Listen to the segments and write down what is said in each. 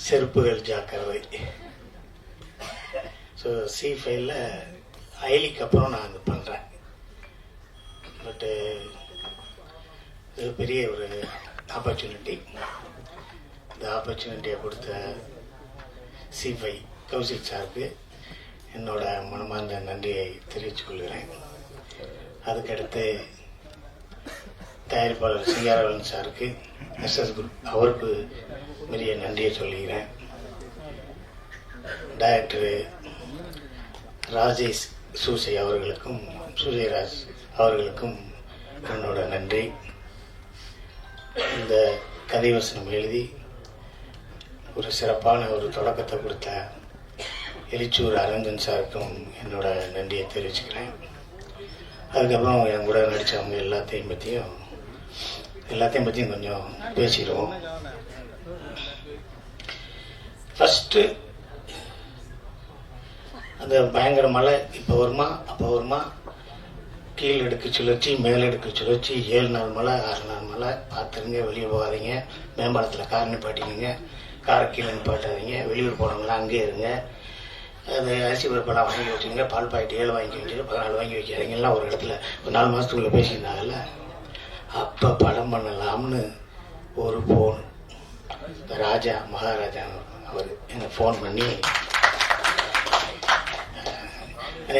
செருப்புகள் ஜாக்கிரதை. ஸோ C5ல ஐலிக்கு அப்புறம் நான் அது பண்ணுறேன். பட்டு இது பெரிய ஒரு ஆப்பர்ச்சுனிட்டி. இந்த ஆப்பர்ச்சுனிட்டியை கொடுத்த C5 கௌசிக் சாருக்கு என்னோட மனமார்ந்த நன்றியை தெரிவித்துக் கொள்கிறேன். அதுக்கடுத்து தயாரிப்பாளர் சிங்காரவன் சாருக்கு, SS குரூப் அவருக்கு பெரிய நன்றியை சொல்கிறேன். டைரக்டர் ராஜேஷ் சூசை அவர்களுக்கும், சூசைராஜ் அவர்களுக்கும் என்னோட நன்றி. இந்த கதை வசனம் எழுதி ஒரு சிறப்பான ஒரு தொடக்கத்தை கொடுத்த எலிச்சூர் அரவிந்தன் சாருக்கும் என்னோட நன்றியை தெரிவிச்சுக்கிறேன். அதுக்கப்புறம் என் கூட நடித்தவங்க எல்லாத்தையும் பற்றியும் கொஞ்சம் பேசிடுவோம். ஃபஸ்ட்டு அந்த பயங்கர மழை இப்போ வருமா அப்போ வருமா, கீழ் எடுக்க சுழற்சி மேல் எடுக்க சுழற்சி, 7 நாள் மழை 6 நாள் மழை. பார்த்துருங்க, வெளியே போகாதீங்க, மேம்பாலத்தில் கார் நிப்பாட்டிங்க, காரை கீழே நிப்பாட்டாதீங்க, வெளியூர் போனவங்களாம் அங்கே இருங்க. அது அரிசி பருப்பெல்லாம் வாங்கி வச்சுங்க, பால் பாக்கெட் 7 வாங்கி வச்சுட்டு 14 வாங்கி வைக்காதீங்க. எல்லாம் ஒரு இடத்துல ஒரு 4 மாதத்துக்குள்ளே பேசியிருந்தாங்கல்ல. அப்போ படம் பண்ணலாம்னு ஒரு ஃபோன் ராஜா மகாராஜா அவர் எனக்கு ஃபோன் பண்ணி,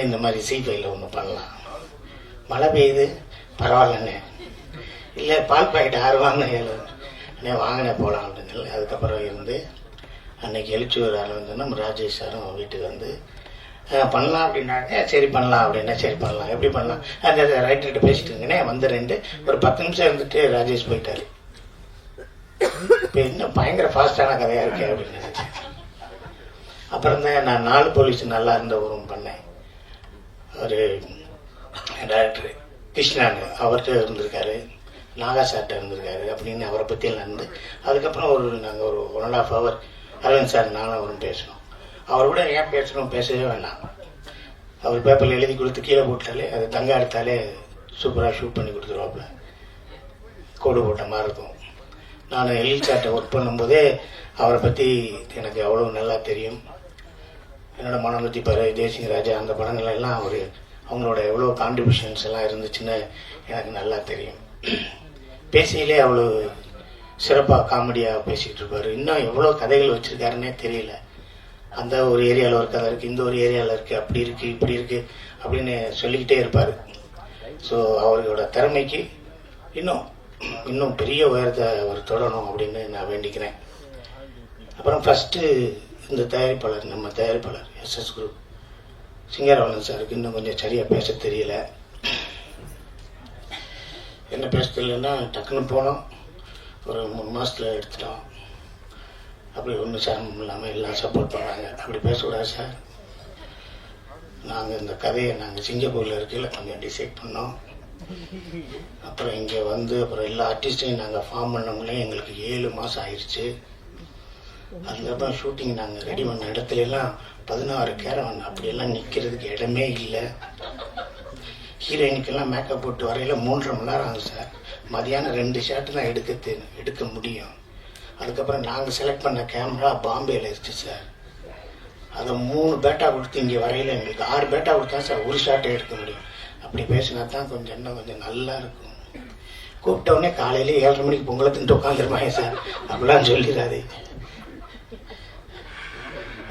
இந்த மாதிரி C5ல ஒன்று பண்ணலாம், மழை பெய்யுது பரவாயில்லண்ணே, இல்லை பால் பாக்கெட் 6 வாங்கினேன் அண்ணே வாங்கினே போகலாம் அப்படின்னு சொல்லி அதுக்கப்புறம் இருந்து அன்னைக்கு எழுச்சூர் அரவிந்தனும் நம்ம ராஜேஷ் சாரும் வீட்டுக்கு வந்து பண்ணலாம் அப்படின்னாங்க. சரி பண்ணலாம் அப்படின்னா, சரி பண்ணலாம், எப்படி பண்ணலாம், அந்த ரைட்டர்கிட்ட பேசிட்டு இருந்தேனே வந்து ஒரு 10 நிமிஷம் இருந்துட்டு ராஜேஷ் போயிட்டாரு. இப்போ இன்னும் பயங்கர ஃபாஸ்டான கதையாக இருக்கேன் அப்படின்னு நினைச்சேன். அப்புறம் தான் நான் 4 போலீஸ் நல்லா இருந்த ஊரும் பண்ணேன். ஒரு டைரக்டர் கிருஷ்ணான்னு அவர்கிட்ட இருந்திருக்காரு, நாகா சார்கிட்ட இருந்திருக்காரு அப்படின்னு அவரை பற்றியெல்லாம் இருந்து அதுக்கப்புறம் நாங்கள் ஒரு 1.5 hour அரவிந்த் சார் நானும் அவரும் பேசணும். அவர் கூட ஏன் பேசணும், பேசவே வேண்டாம். அவர் பேப்பரில் எழுதி கொடுத்து கீழே போட்டாலே அது தங்கா எடுத்தாலே சூப்பராக ஷூட் பண்ணி கொடுத்துருவாப்புல, கோடு போட்ட மாதிரி இருக்கும். நான் எழில் சார்ட்டை ஒர்க் பண்ணும்போதே அவரை பற்றி எனக்கு அவ்வளோ நல்லா தெரியும். என்னோட மனநுத்தி பறை, தேசிங்க ராஜா அந்த படங்கள் எல்லாம் அவங்களோட எவ்வளோ கான்ட்ரிபியூஷன்ஸ் எல்லாம் இருந்துச்சுன்னு எனக்கு நல்லா தெரியும். பேசியிலே அவ்வளோ சிறப்பாக காமெடியாக பேசிக்கிட்டு இருப்பார். இன்னும் எவ்வளோ கதைகள் வச்சுருக்காருன்னே தெரியல. அந்த ஒரு ஏரியாவில் ஒரு கதை இருக்குது, இந்த ஒரு ஏரியாவில் இருக்குது, அப்படி இருக்குது இப்படி இருக்குது அப்படின்னு சொல்லிக்கிட்டே இருப்பார். ஸோ அவரோட திறமைக்கு இன்னும் பெரிய உயரத்தை அவர் தொடரணும் அப்படின்னு நான் வேண்டிக்கிறேன். அப்புறம் ஃபஸ்ட்டு இந்த நம்ம தயாரிப்பாளர் SS குரூப் சிங்காரவன் சாருக்கு இன்னும் கொஞ்சம் சரியாக பேச தெரியல. என்ன பேச தெரியலன்னா, டக்குன்னு போனோம், ஒரு 3 மாதத்தில் எடுத்துட்டோம். அப்படி ஒன்றும் சிரமம் இல்லாமல் எல்லாம் சப்போர்ட் பண்ணாங்க. அப்படி பேசக்கூடாது சார், நாங்கள் இந்த கதையை சிங்கப்பூரில் இருக்கையில் கொஞ்சம் டிசைட் பண்ணோம். அப்புறம் இங்கே வந்து அப்புறம் எல்லா ஆர்டிஸ்டையும் நாங்கள் ஃபார்ம் பண்ணோம்லே எங்களுக்கு 7 மாதம் ஆயிடுச்சு. அதுக்கப்புறம் ஷூட்டிங் நாங்கள் ரெடி பண்ண இடத்துலலாம் 16 கேரவன் அப்படியெல்லாம் நிற்கிறதுக்கு இடமே இல்லை. ஹீரோயினுக்கெல்லாம் மேக்கப் போட்டு வரையில் 3.5 மணி நேரம் ஆகும் சார். மதியானம் 2 ஷாட்டு தான் எடுக்க முடியும். அதுக்கப்புறம் நாங்கள் செலக்ட் பண்ண கேமரா பாம்பேயில் இருக்குது சார். அதை 3 பேட்டா கொடுத்து இங்கே வரையில் எங்களுக்கு 6 பேட்டா கொடுத்தா சார் ஒரு ஷாட்டை எடுக்க முடியும். அப்படி பேசினா தான் இன்னும் கொஞ்சம் நல்லா இருக்கும். கூப்பிட்டவுடனே காலையில் 7:30 மணிக்கு பொங்கலை தின்ட்டு உட்காந்துருப்பாங்க சார், அப்படிலாம் சொல்லிடாது.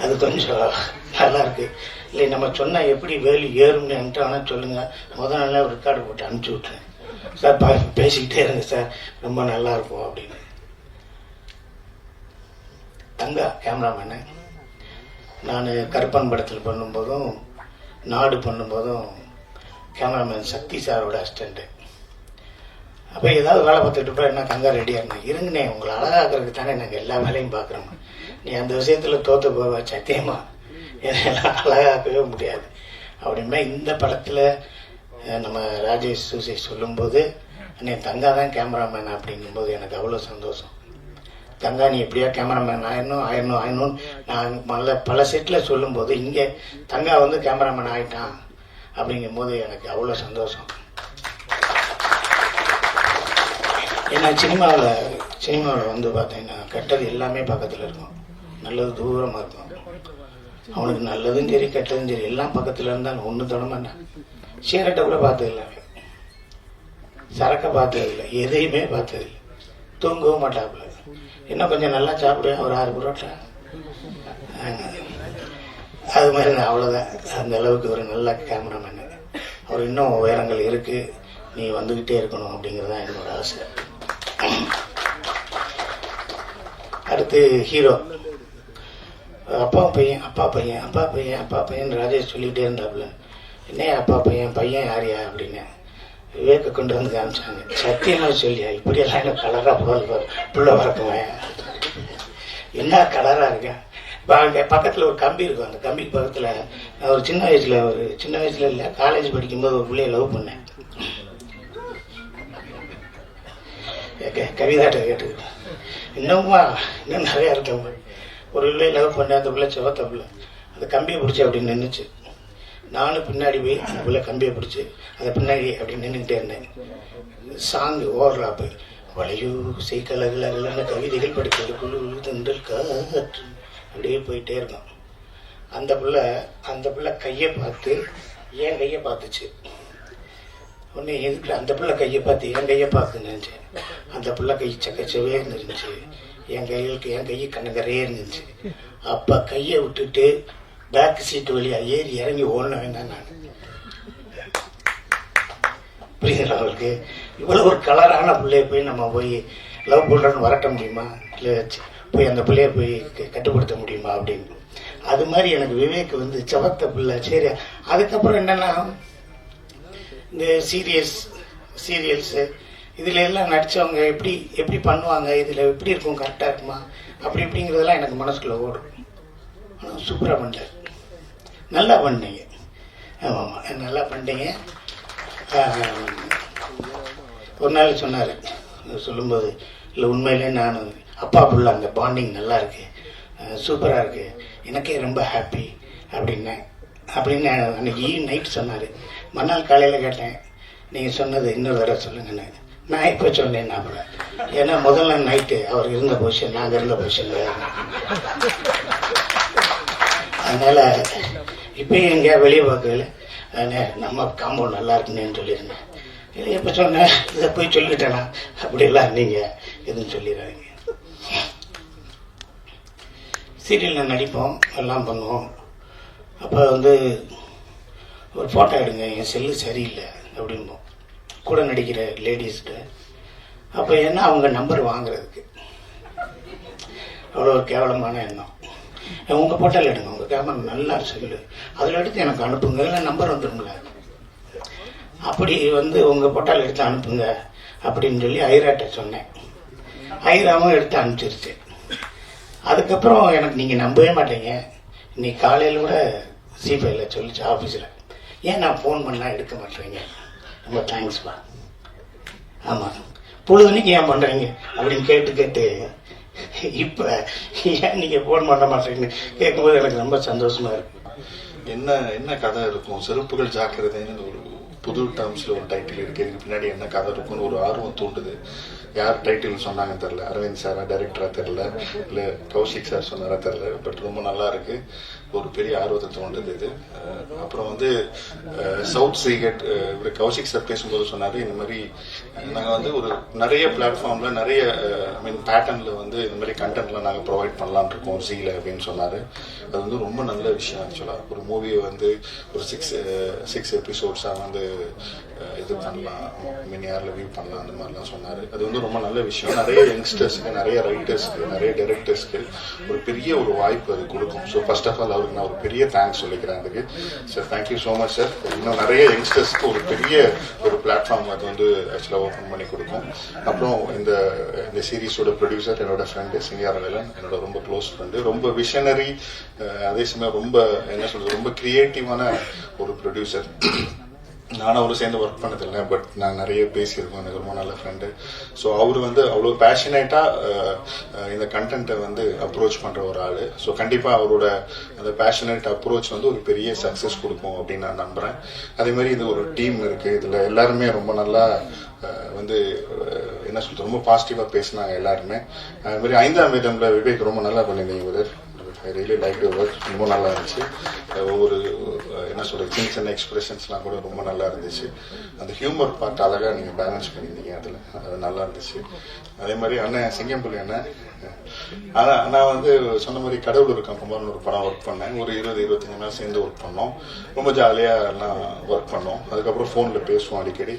அது கொஞ்சம் நல்லா இருக்கு. இல்லை நம்ம சொன்னால் எப்படி வேலி ஏறும்னு என்கிட்ட வேணால் சொல்லுங்கள், நாளே ஒரு ரெக்கார்டு போட்டு அனுப்பிச்சி விட்றேன் சார், பேசிக்கிட்டே இருங்க சார், ரொம்ப நல்லா இருக்கும் அப்படின்னு. தங்கா கேமராமேனு நான் கருப்பன் படத்தில் பண்ணும்போதும் நாடு பண்ணும்போதும் கேமராமேன் சக்தி சாரோட அசிஸ்டண்ட்டு. அப்போ ஏதாவது வேலை பார்த்துட்டு இருப்பா, என்ன தங்கா ரெடியாக இருந்தேன், இருங்கண்ணே உங்களை அழகாக்கிறதுக்கு தானே நாங்கள் எல்லா வேலையும் பார்க்குறோம், நீ அந்த விஷயத்தில் தோற்று போவ சத்தியமா என்னெல்லாம் அழகாக்கவே முடியாது அப்படின்னா. இந்த படத்தில் நம்ம ராஜேஷ் சூசை சொல்லும்போது அண்ணே தங்கா தான் கேமராமேன் அப்படிங்கும்போது எனக்கு அவ்வளோ சந்தோஷம். தங்கா நீ எப்படியா கேமராமேன் ஆயிடணும் நான் பல செட்டில் சொல்லும்போது இங்கே தங்கா வந்து கேமராமேன் ஆகிட்டான் அப்படிங்கும்போது எனக்கு அவ்வளோ சந்தோஷம். ஏன்னா சினிமாவில் வந்து பார்த்தீங்கன்னா கெட்டது எல்லாமே பக்கத்தில் இருக்கும், நல்லது தூரமாக இருக்கும். அவனுக்கு நல்லதும் சரி கெட்டதும் சரி எல்லாம் பக்கத்தில் இருந்தாலும் ஒன்றும் தொட மாட்டான். சிகரெட்டை கூட பார்த்ததில்லை, சரக்கை பார்த்ததில்லை, எதையுமே பார்த்ததில்லை. தூங்கவும் மாட்டாப்புல. இன்னும் கொஞ்சம் நல்லா சாப்பிடுவேன், ஒரு 6 புரோட்டா. அது மாதிரி நான் அவ்வளோதான். அந்த அளவுக்கு ஒரு நல்ல கேமராமேனு. அவர் இன்னும் உயரங்கள் இருக்குது, நீ வந்துக்கிட்டே இருக்கணும் அப்படிங்கிறதான் என்னோட ஆசை. அடுத்து ஹீரோ. அப்பா பையன் அப்பா பையன் அப்பா பையன் அப்பா பையன் ராஜேஷ் சொல்லிகிட்டே இருந்தாப்புல. என்ன அப்பா பையன் பையன் யாரியா அப்படின்னு விவேக்க கொண்டு வந்து காமிச்சாங்க. சத்தியமாக சொல்லியா இப்படியெல்லாம் என்ன கலராக புள்ள வரக்குவேன், என்ன கலராக இருக்கேன். அங்கே பக்கத்தில் ஒரு கம்பி இருக்கும், அந்த கம்பிக்கு பக்கத்தில் நான் ஒரு சின்ன வயசில் இல்லை, காலேஜ் படிக்கும்போது ஒரு பிள்ளைய லவ் பண்ணேன். கவிதாட்ட கேட்டுக்கிட்டேன். இன்னுமா இன்னும் நிறையா இருக்கேன். ஒரு பிள்ளைய லவ் பண்ணேன், அந்த பிள்ளை செவத்த பிள்ளை. அந்த கம்பியை பிடிச்சி அப்படி நின்றுச்சு. நானும் பின்னாடி போய் அந்த பிள்ளை கம்பியை பிடிச்சி அதை பின்னாடி அப்படி நின்றுக்கிட்டே இருந்தேன். சாங்கு ஓவர்லாப்பு. வளையோ செய்கலகலகலான கவிதைகள் படிக்கிறது குழு தண்டல் காற்று அப்படியே போயிட்டே இருக்கும். அந்த பிள்ளை கையை பார்த்து என் கையை பார்த்துச்சு. உடனே எதுக்கு அந்த பிள்ளை கையை பார்த்து என் கையை பார்த்துன்னு நினச்சேன். அந்த பிள்ளை கை சக்கச்சவே இருந்துருந்துச்சு, என் கை கண்ணகரையே இருந்துச்சு. அப்போ கையை விட்டுட்டு பேக் சீட்டு வழியாக ஏறி இறங்கி ஓடன வேண்டாம். நான் புரியுதுல அவங்களுக்கு? இவ்வளோ ஒரு கலரான பிள்ளைய போய் நம்ம போய் லவ் பண்ணுறோன்னு வரட்ட முடியுமா? இல்லை போய் அந்த பிள்ளைய போய் கட்டுப்படுத்த முடியுமா அப்படின்னு. அது மாதிரி எனக்கு விவேக் வந்து செவத்த பிள்ளை. சரி, அதுக்கப்புறம் என்னென்னா இந்த சீரியல்ஸு இதில் எல்லாம் நடித்தவங்க எப்படி பண்ணுவாங்க, இதில் எப்படி இருக்கும், கரெக்டாக இருக்குமா அப்படி இப்படிங்கிறதெல்லாம் எனக்கு மனசுக்குள்ளே ஓடும். ஆனால் சூப்பராக பண்ணிட்டார், நல்லா பண்ணீங்க. ஆமாம், நல்லா பண்ணிட்டீங்க. ஒரு நாள் சொன்னார், சொல்லும்போது இல்லை உண்மையிலே நான் அப்பா புள்ள அந்த பாண்டிங் நல்லா இருக்கு, சூப்பராக இருக்குது, எனக்கே ரொம்ப ஹாப்பி அப்படின்னு அன்றைக்கி நைட் சொன்னார். மறுநாள் காலையில் கேட்டேன், நீங்கள் சொன்னது இன்னொரு தடவை சொல்லுங்கன்னு. நான் இப்போ சொன்னேன் நான் கூட. ஏன்னா முதல்ல நைட்டு அவர் இருந்த பொசிஷன் நாங்கள் இருந்த பொசிஷன் வேறு. அதனால் இப்போயும் எங்கேயா வெளியே பார்க்கல நம்ம காம்பவுண்ட் நல்லா இருக்குன்னு சொல்லியிருந்தேன். இதை எப்போ சொன்னேன், இதை போய் சொல்லிட்டேனா அப்படிலாம் நீங்கள் எதுவும் சொல்லிடுறாங்க. சீரியலில் நடிப்போம், எல்லாம் பண்ணுவோம். அப்போ வந்து ஒரு ஃபோட்டோ எடுங்க, என் செல்லு சரியில்லை அப்படிம்போம் கூட நடிக்கிற லேடிஸ்கிட்ட. அப்போ என்ன அவங்க நம்பர் வாங்குறதுக்கு அவ்வளோ ஒரு கேவலமான எண்ணம். உங்கள் போட்டோவில் எடுங்க, உங்கள் கேமரா நல்லா செல்லு, அதில் எடுத்து எனக்கு அனுப்புங்க, இல்லை நம்பர் வந்துடுங்கள. அப்படி வந்து உங்கள் போட்டோவில் எடுத்து அனுப்புங்க அப்படின்னு சொல்லி ஐராட்ட சொன்னேன். ஐராவும் எடுத்து அனுப்பிச்சிருச்சு. அதுக்கப்புறம் எனக்கு நீங்கள் நம்பவே மாட்டீங்க, இன்னைக்கு காலையில் கூட C5ல சொல்லிச்சு ஆஃபீஸில், ஏன் நான் ஃபோன் பண்ணால் எடுக்க மாட்டேறீங்க, ரொம்ப தேங்க்ஸ்ப்பா. ஆமாம், பொழுதுனைக்கு ஏன் பண்ணுறீங்க அப்படின்னு கேட்டு இப்போ ஏன் நீங்கள் ஃபோன் பண்ண மாட்டேறீங்கன்னு கேட்கும்போது எனக்கு ரொம்ப சந்தோஷமாக இருக்கு. என்ன கதை இருக்கும்? செருப்புகள் ஜாக்கிரதைன்னு ஒரு புது டேர்ம்ஸில் ஒரு டைட்டில் இருக்குது. இதுக்கு பின்னாடி என்ன கதை இருக்குன்னு ஒரு ஆர்வம் தூண்டுது. யார் டைட்டில் சொன்னாங்கன்னு தெரில, அரவிந்த் சாரா டைரக்டராக தெரில, இல்லை கௌஷிக் சார் சொன்னாரா தெரில, பட் ரொம்ப நல்லா இருக்கு, ஒரு பெரிய ஆர்வத்தை தோன்றுது இது. அப்புறம் வந்து சவுத் சீகட் இவர் கௌஷிக் சார் பேசும்போது சொன்னார், இந்த மாதிரி நாங்கள் வந்து ஒரு நிறைய பிளாட்ஃபார்மில் நிறைய பேட்டர்னில் வந்து இந்த மாதிரி கண்டென்ட்லாம் நாங்கள் ப்ரொவைட் பண்ணலான் இருக்கோம் ஜீல அப்படின்னு சொன்னார். அது வந்து ரொம்ப நல்ல விஷயம். ஆக்சுவலாக ஒரு மூவியை வந்து ஒரு சிக்ஸ் எபிசோட்ஸாக வந்து இது பண்ணலாம், யாரில் வியூ பண்ணலாம், அந்த மாதிரிலாம் சொன்னார். அது வந்து ரொம்ப நல்ல விஷயம். நிறைய யங்ஸ்டர்ஸ்க்கு, நிறைய ரைட்டர்ஸ்க்கு, நிறைய டைரக்டர்ஸ்க்கு ஒரு பெரிய ஒரு வாய்ப்பு அது கொடுக்கும். ஸோ ஃபர்ஸ்ட் ஆஃப் ஆல் அவருக்கு நான் ஒரு பெரிய தேங்க்ஸ் சொல்லிக்கிறேன் அதுக்கு. Sir thank you so much sir. இன்னும் நிறைய யங்ஸ்டர்ஸ்க்கு ஒரு பெரிய ஒரு பிளாட்ஃபார்ம் அது வந்து ஆக்சுவலாக ஓப்பன் பண்ணி கொடுக்கும். அப்புறம் இந்த சீரீஸோட ப்ரொடியூசர் என்னோட ஃப்ரெண்டு சிங்காரவேலன், என்னோட ரொம்ப க்ளோஸ் ஃப்ரெண்டு, ரொம்ப விஷனரி, அதே சமயம் ரொம்ப என்ன சொல்றது, ரொம்ப கிரியேட்டிவான ஒரு ப்ரொடியூசர். நானும் அவரு சேர்ந்து ஒர்க் பண்ணதில்லை, பட் நான் நிறைய பேசியிருக்கோம், எனக்கு ரொம்ப நல்ல ஃப்ரெண்டு. ஸோ அவர் வந்து அவ்வளோ பேஷனேட்டாக இந்த கண்டென்ட்டை வந்து அப்ரோச் பண்ணுற ஒரு ஆள். ஸோ கண்டிப்பாக அவரோட அந்த பேஷனேட் அப்ரோச் வந்து ஒரு பெரிய சக்ஸஸ் கொடுக்கும் அப்படின்னு நான் நம்புகிறேன். அதே மாதிரி இது ஒரு டீம் இருக்குது, இதில் எல்லாருமே ரொம்ப நல்லா வந்து என்ன சொல்றது, ரொம்ப பாசிட்டிவாக பேசினாங்க எல்லாருமே. அது மாதிரி 5ஆம் வேதம்ல விவேக் ரொம்ப நல்லா பண்ணியிருந்தீங்க. Really like your work. ரொம்ப நல்லா இருந்துச்சு. ஒவ்வொரு என்ன சொல்கிறது சின்ன சின்ன எக்ஸ்பிரஷன்ஸ்லாம் கூட ரொம்ப நல்லா இருந்துச்சு. அந்த ஹியூமர் பார்ட் அழகாக நீங்கள் பேலன்ஸ் பண்ணியிருந்தீங்க அதில், அது நல்லா இருந்துச்சு. அதே மாதிரி அண்ணன் சிங்கம்புலி அண்ணன், ஆனால் நான் வந்து சொன்ன மாதிரி கடவுள் இருக்கான் குமார்னு ஒரு படம் ஒர்க் பண்ணேன். ஒரு 20-25 நாள் சேர்ந்து ஒர்க் பண்ணோம். ரொம்ப ஜாலியாக எல்லாம் ஒர்க் பண்ணோம். அதுக்கப்புறம் ஃபோனில் பேசுவோம் அடிக்கடி.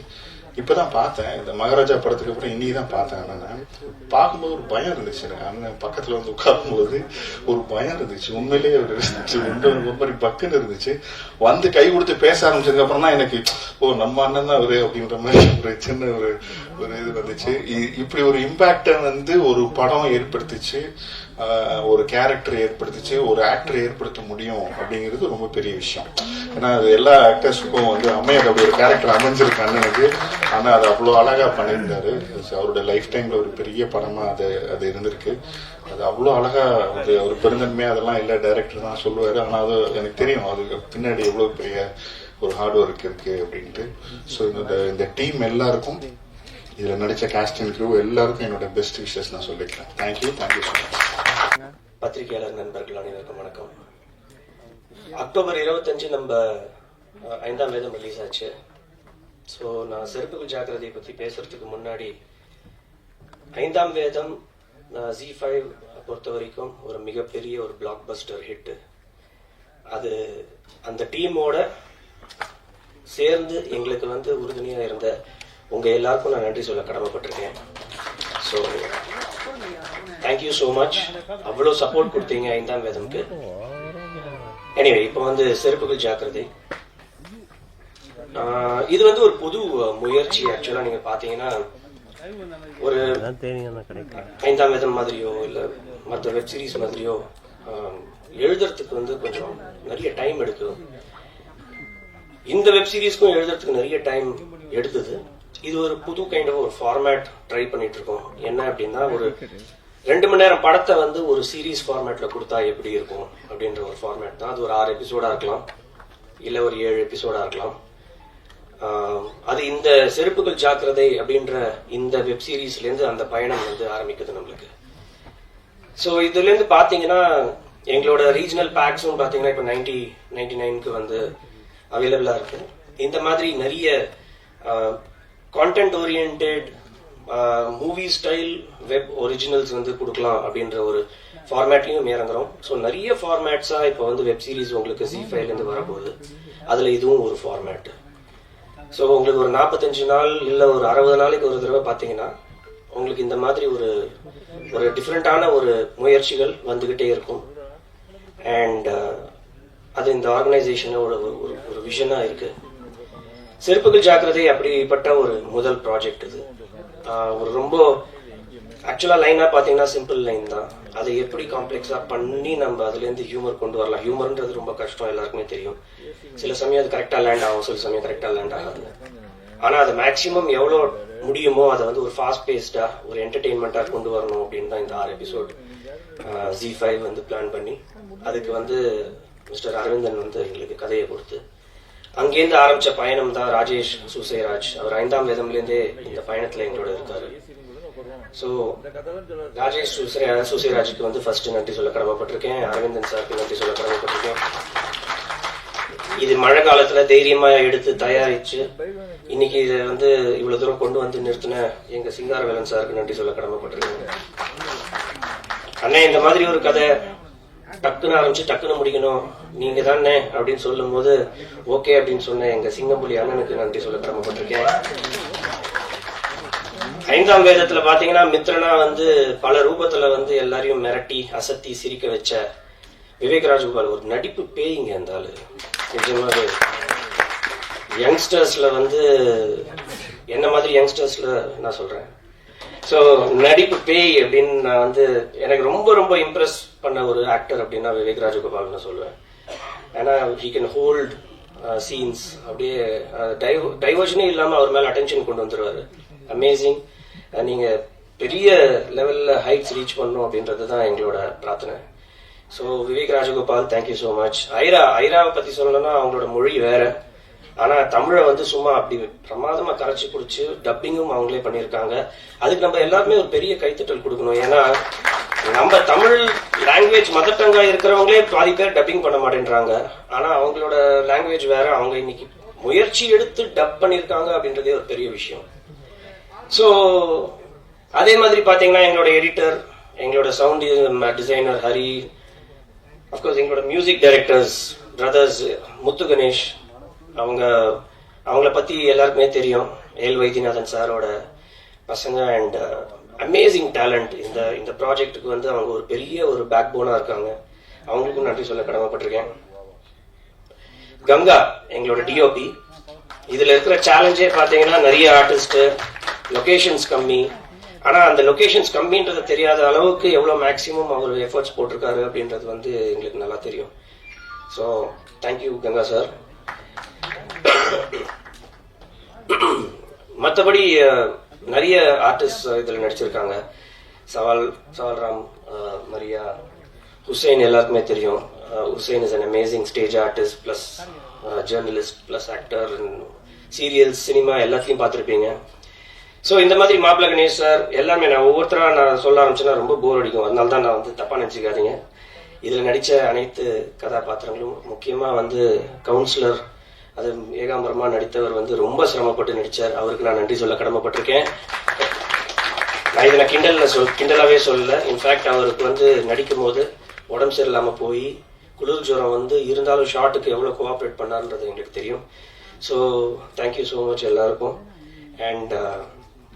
இப்போதான் பார்த்தேன் இந்த மகாராஜா படத்துக்கு அப்புறம் இன்னைக்கு தான் பார்த்தேன். நான் பார்க்கும்போது ஒரு பயம் இருந்துச்சு எனக்கு. அண்ணன் பக்கத்தில் வந்து உட்காரும்போது ஒரு பயம் இருந்துச்சு. உண்மையிலேயே ஒரு மாதிரி பக்குன்னு இருந்துச்சு. வந்து கை கொடுத்து பேச ஆரம்பிச்சதுக்கு அப்புறம் தான் எனக்கு நம்ம அண்ணன் தான் அவரு அப்படின்ற மாதிரி ஒரு சின்ன ஒரு இது வந்துச்சு. இப்படி ஒரு இம்பாக்டை வந்து ஒரு படம் ஏற்படுத்திச்சு, ஒரு கேரக்டர் ஏற்படுத்திச்சு, ஒரு ஆக்டர் ஏற்படுத்த முடியும் அப்படிங்கிறது ரொம்ப பெரிய விஷயம். ஏன்னா அது எல்லா ஆக்டர்ஸுக்கும் வந்து அமையாது அப்படி ஒரு கேரக்டர் அமைஞ்சிருக்கு அண்ணனுக்கு. ஆனால் அது அவ்வளோ அழகாக பண்ணியிருந்தாரு. அவருடைய லைஃப் டைமில் ஒரு பெரிய படமாக அது இருந்திருக்கு. அது அவ்வளோ அழகாக வந்து அவர் பெருந்தன்மையாக அதெல்லாம் இல்லை, டைரக்டர் தான் சொல்லுவார். ஆனால் அது எனக்கு தெரியும் அதுக்கு பின்னாடி எவ்வளோ பெரிய ஒரு ஹார்ட் ஒர்க் இருக்குது அப்படின்ட்டு. ஸோ இந்த டீம் எல்லாருக்கும், இதில் நடித்த காஸ்டிங் க்ரூ எல்லாருக்கும் என்னோட பெஸ்ட் விஷஸ் நான் சொல்லிக்கிறேன். Thank you so much. பத்திரிகையாளர் நண்பர்கள் அனைவருக்கும் வணக்கம். அக்டோபர் 25 நம்ம 5ஆம் வேதம் ரிலீஸ் ஆச்சு. ஸோ நான் செருப்புகள் ஜாக்கிரதையை பற்றி பேசுறதுக்கு முன்னாடி, 5ஆம் வேதம் Z5 பொறுத்த வரைக்கும் ஒரு மிகப்பெரிய ஒரு பிளாக் பஸ்டர் ஹிட். அது அந்த டீமோட சேர்ந்து எங்களுக்கு வந்து உறுதுணையாக இருந்த உங்க எல்லாருக்கும் நான் நன்றி சொல்ல கடமைப்பட்டிருக்கேன். So thank you so much. அவ்வளோ சப்போர்ட் கொடுத்தீங்க 5ஆம் வேதம்க்கு. எனிவே, இப்போ வந்து செருப்புகள் ஜாக்கிரதை இது வந்து ஒரு புது முயற்சி. ஆக்சுவலா நீங்க பாத்தீங்கன்னா ஒரு 5ஆம் வேதம் மாதிரியோ இல்ல மற்ற வெப் சீரிஸ் மாதிரியோ எழுதுறதுக்கு வந்து கொஞ்சம் நிறைய டைம் எடுக்கும். இந்த வெப் சீரிஸ்க்கும் எழுதுறதுக்கு நிறைய டைம் எடுத்தது. இது ஒரு புது கைண்ட் ஆஃப் ஒரு ஃபார்மேட் ட்ரை பண்ணிட்டு இருக்கோம். என்ன அப்படின்னா, ஒரு 2 மணி நேரம் படத்தை வந்து ஒரு சீரீஸ் ஃபார்மேட்ல கொடுத்தா எப்படி இருக்கும் அப்படின்ற ஒரு ஃபார்மேட் தான். அது ஒரு 6 எபிசோடா இருக்கலாம், இல்ல ஒரு 7 எபிசோடா இருக்கலாம். அது இந்த செருப்புகள் ஜாக்கிரதை அப்படின்ற இந்த வெப் சீரிஸ்ல இருந்து அந்த பயணம் வந்து ஆரம்பிக்குது நம்மளுக்கு. ஸோ இதுல இருந்து பாத்தீங்கன்னா எங்களோட ரீஜனல் பேக்ஸும் பாத்தீங்கன்னா இப்போ 99க்கு வந்து அவைலபிளா இருக்கு. இந்த மாதிரி நிறைய content oriented movie style web originals வந்து கொடுக்கலாம் அப்படின்ற ஒரு ஃபார்மேட்லயும் இறங்குறோம். ஸோ நிறைய ஃபார்மேட்ஸா இப்போ வந்து வெப் சீரிஸ் உங்களுக்கு Z5 இருந்து வரப்போகுது. அதுல இதுவும் ஒரு ஃபார்மேட். ஸோ உங்களுக்கு ஒரு 45 நாள் இல்ல ஒரு 60 நாளைக்கு ஒரு தடவை பாத்தீங்கன்னா உங்களுக்கு இந்த மாதிரி ஒரு டிஃப்ரெண்டான ஒரு முயற்சிகள் வந்துகிட்டே இருக்கும். அண்ட் அது இந்த ஆர்கனைசேஷனோட ஒரு விஷனா இருக்கு. செருப்புகள் ஜாக்கிரதை அப்படிப்பட்ட ஒரு முதல் ப்ராஜெக்ட் இது. ஒரு ரொம்ப ஆக்சுவலா லைனா பாத்தீங்கன்னா சிம்பிள் லைன் தான். அதை எப்படி காம்ப்ளெக்ஸா பண்ணி நம்ம அதுல இருந்து ஹியூமர் கொண்டு வரலாம். ஹியூமர்ன்றது ரொம்ப கஷ்டம், எல்லாருக்குமே தெரியும். சில சமயம் அது கரெக்டா லேண்ட் ஆகும், சில சமயம் கரெக்டா லேண்ட் ஆகாது. ஆனா அது மேக்சிமம் எவ்வளவு முடியுமோ அதை வந்து ஒரு ஃபாஸ்ட் பேஸ்டா ஒரு என்டர்டெயின்மெண்டா கொண்டு வரணும் அப்படின்னு தான் இந்த 6 எபிசோட் Z5 வந்து பிளான் பண்ணி, அதுக்கு வந்து மிஸ்டர் அரவிந்தன் வந்து எங்களுக்கு கதையை கொடுத்து அங்கேருந்து ஆரம்பிச்ச பயணம் தான் ராஜேஷ் சூசைராஜ். அவர் 5ஆம் வேதம்ல இருந்தே இந்த பயணத்துல எங்களோட இருக்காரு. ஸோ ராஜேஷ் சூசைராஜுக்கு வந்து ஃபர்ஸ்ட் நன்றி சொல்ல கடமைப்பட்டிருக்கேன். அரவிந்தன் சாருக்கு நன்றி சொல்ல கடமைப்பட்டிருக்கேன். இது மழை காலத்துல தைரியமா எடுத்து தயாரிச்சு இன்னைக்கு இதை வந்து இவ்வளவு தூரம் கொண்டு வந்து நிறுத்தின எங்க சிங்காரவேலன் சாருக்கு நன்றி சொல்ல கடமைப்பட்டிருக்கேன். அண்ணே, இந்த மாதிரி ஒரு கதை டக்குன்னு ஆரம்பிச்சு டக்குன்னு முடிக்கணும், நீங்க தானே அப்படின்னு சொல்லும் போது ஓகே அப்படின்னு சொன்ன எங்க சிங்கம்புலி அண்ணனுக்கு நன்றி சொல்ல கடமைப்பட்டிருக்கேன். 5ஆம் வேதத்துல பாத்தீங்கன்னா மித்ரனா வந்து பல ரூபத்துல வந்து எல்லாரையும் மிரட்டி அசத்தி சிரிக்க வச்ச விவேக் ராஜகோபால் ஒரு நடிப்பு பேய்ங்க. அந்த ஆளு நிஜமாவே யங்ஸ்டர்ஸ்ல வந்து என்ன மாதிரி யங்ஸ்டர்ஸ்ல நான் சொல்றேன். ஸோ நடிப்பு பேய் அப்படின்னு நான் வந்து எனக்கு ரொம்ப ரொம்ப இம்ப்ரெஸ் பண்ண ஒரு ஆக்டர் அப்படின்னா விவேக் ராஜகோபால் நான் சொல்லுவேன். ஏன்னா ஹீ கேன் ஹோல்ட் சீன்ஸ், அப்படியே டைவர்ஷனே இல்லாம அவர் மேல அட்டென்ஷன் கொண்டு வந்துருவாரு. அமேசிங். நீங்க பெரிய லெவல்ல ஹைட்ஸ் ரீச் பண்ணணும் அப்படின்றது தான் எங்களோட பிரார்த்தனை. So Vivek Rajagopal, thank you so much. ஐராவை பத்தி சொல்லணும்னா அவங்களோட மொழி வேற, ஆனா தமிழை வந்து சும்மா அப்படி பிரமாதமா கரைச்சி குடிச்சு டப்பிங்கும் அவங்களே பண்ணியிருக்காங்க. அதுக்கு நம்ம எல்லாருமே ஒரு பெரிய கைத்தட்டல் கொடுக்கணும். ஏன்னா நம்ம தமிழ் லாங்குவேஜ் மதர் டங்கா இருக்கிறவங்களே பாதி பேர் டப்பிங் பண்ண மாட்டேன்றாங்க. ஆனா அவங்களோட லாங்குவேஜ் வேற, அவங்க இன்னைக்கு முயற்சி எடுத்து டப் பண்ணிருக்காங்க அப்படின்றதே ஒரு பெரிய விஷயம். ஸோ அதே மாதிரி பாத்தீங்கன்னா எங்களோட எடிட்டர், எங்களோட சவுண்ட் டிசைனர் ஹரி, அப்கோர்ஸ் எங்களோட மியூசிக் டைரக்டர்ஸ் பிரதர்ஸ் முத்து கணேஷ், அவங்கள பத்தி எல்லாருக்குமே தெரியும். எல் வைத்தியநாதன் சாரோட பசங்க அண்ட் அமேசிங் டேலண்ட். இந்த ப்ராஜெக்டுக்கு வந்து அவங்க ஒரு பெரிய ஒரு பேக் போனா இருக்காங்க. அவங்களுக்கும் நன்றி சொல்ல கடமைப்பட்டிருக்கேன். கங்கா எங்களோட டிஓபி. இதுல இருக்கிற சேலஞ்சே பாத்தீங்கன்னா நிறைய ஆர்டிஸ்ட், லொகேஷன்ஸ் கம்மி. ஆனா அந்த லொகேஷன்ஸ் கம்மின்றது தெரியாத அளவுக்கு எவ்வளவு மேக்சிமம் அவர் எஃபர்ட்ஸ் போட்டிருக்காரு அப்படின்றது வந்து எங்களுக்கு நல்லா தெரியும். So thank you Ganga sir. மற்றபடி நிறைய ஆர்டிஸ்ட் இதுல நடிச்சிருக்காங்க. சவால்ராம், மரியா, ஹுசைன் எல்லாருக்குமே தெரியும். Hussain is an amazing stage artist plus journalist plus actor, serials, cinema எல்லாத்தையும் பார்த்துருப்பீங்க. ஸோ இந்த மாதிரி மாப்பிள்ள கணேஷ் சார் எல்லாமே, நான் ஒவ்வொருத்தரா நான் சொல்ல ஆரம்பிச்சேன்னா ரொம்ப போர் அடிக்கும். அதனால தான் நான் வந்து தப்பா நினைச்சுக்காதீங்க. இதுல நடிச்ச அனைத்து கதாபாத்திரங்களும், முக்கியமா வந்து கவுன்சிலர், அது ஏகாம்பரமா நடித்தவர் வந்து ரொம்ப சிரமப்பட்டு நடிச்சார். அவருக்கு நான் நன்றி சொல்ல கடமைப்பட்டிருக்கேன். நான் இதை கிண்டலாவே சொல்லல. இன்ஃபேக்ட் அவருக்கு வந்து நடிக்கும் போது உடம்பு சரியில்லாம போய் குளிர் ஜுரம் வந்து இருந்தாலும் ஷார்ட்டுக்கு எவ்வளவு கோஆப்ரேட் பண்ணாருன்றது எங்களுக்கு தெரியும். ஸோ தேங்க்யூ ஸோ மச் எல்லாருக்கும். அண்ட்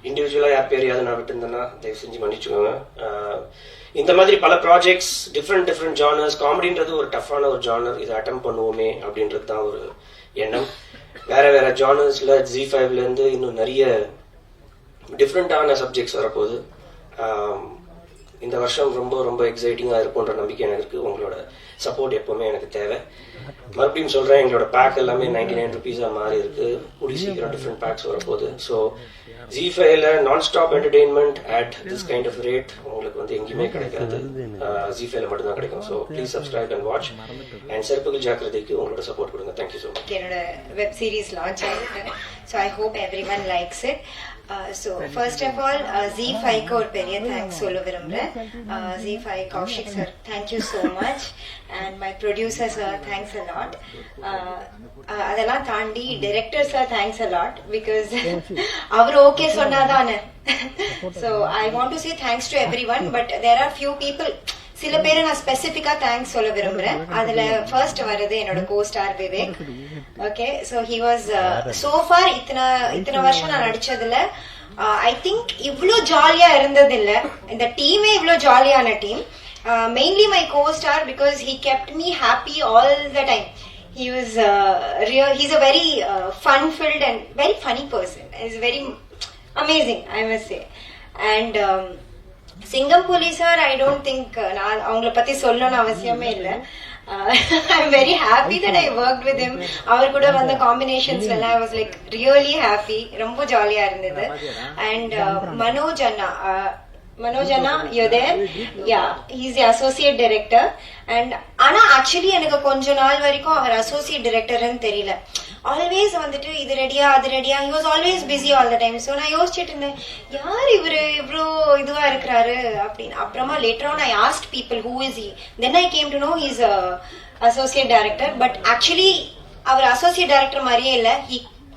இண்டிவிஜுவலா யார் பேரையாவது நான் விட்டுருந்தேன்னா தயவு செஞ்சு மன்னிச்சுக்கோங்க. இந்த மாதிரி பல ப்ராஜெக்ட்ஸ், டிஃப்ரெண்ட் ஜானர்ஸ். காமெடின்றது ஒரு டஃப்பான ஒரு ஜானர், இதை அட்டம் பண்ணுவோமே அப்படின்றது தான் ஒரு எண்ணம். வேற ஜானர்ஸ்ல Z5ல இருந்து இன்னும் நிறைய டிஃப்ரெண்டான சப்ஜெக்ட்ஸ் வரப்போகுது. இந்த வருஷம் ரொம்ப எக்ஸைட்டிங்கா இருக்கும்ன்ற நம்பிக்கை எனக்கு இருக்கு. உங்களோட சப்போர்ட் எப்பவுமே எனக்கு தேவை. மறுபடியும் சொல்றேன், எங்களோட பேக் எல்லாமே 99 ருபீஸா மாறி இருக்கு. கூடி சீக்கிரம் டிஃப்ரெண்ட் பேக்ஸ் வரப்போகுது. ஸோ Z5ல non stop entertainment at this kind of rate உங்களுக்கு வந்து எங்கேயுமே கிடைக்காது. Z5ல மட்டும்தான் கிடைக்கும். So please subscribe and watch. And செருப்புகள் ஜாக்கிரதைக்கு உங்களோட சப்போர்ட் கொடுங்க. Thank you so much. என்னோட வெப் சீரிஸ் லான்ச் ஆயிருக்கு. So I hope everyone likes it. So first of all Z5க்கு ஒரு பெரிய தேங்க்ஸ் சொல்ல விரும்புகிறேன். Z5 Kaushik sir, thank you so much. And my producer sir, thanks a lot. அதெல்லாம் தாண்டி director sir, thanks a lot. Because அவர் okay சொன்னாதானே. So I want to say thanks to everyone. But there are few people, சில பேரை நான் ஸ்பெசிபிக்கா thanks சொல்ல விரும்புறேன். அதுல ஃபர்ஸ்ட் வருது என்னோட co-star Vivek. Okay, so he was so far இத்தனை வருஷம் நான் நடிச்சதுல ஐ திங்க் இவ்வளோ ஜாலியா இருந்தது இல்ல. இந்த டீமே இவ்வளோ ஜாலியான team. Mainly my co-star, because he kept me happy all the time. He's a very fun-filled and very funny person. He's very amazing, I must say. And Singham Puli sir, I don't think நான் அவங்கள பத்தி சொல்லணும்னு அவசியமே இல்லை. I'm very happy that I worked with him. அவர் கூட வந்த காம்பினேஷன்ஸ்ல எல்லாம் I was like really happy. ரொம்ப ஜாலியா இருந்தது. And Manoj Anna, you're there? Yeah, he's the associate director. And ஆனா ஆக்சுவலி எனக்கு கொஞ்ச நாள் வரைக்கும் அவர் அசோசியேட் டைரக்டர்னு தெரியல. ஆல்வேஸ் வந்துட்டு இது ரெடியா அது ரெடியா, he was always busy all the time. So நான் யோசிச்சுட்டு இருந்தேன், யார் இவரு இவ்வளோ இதுவா இருக்கிறாரு அப்படின்னு. அப்புறமா later on I asked people who is he. Then I came to know he's a associate director. But actually அவர் associate director மாதிரியே இல்லை.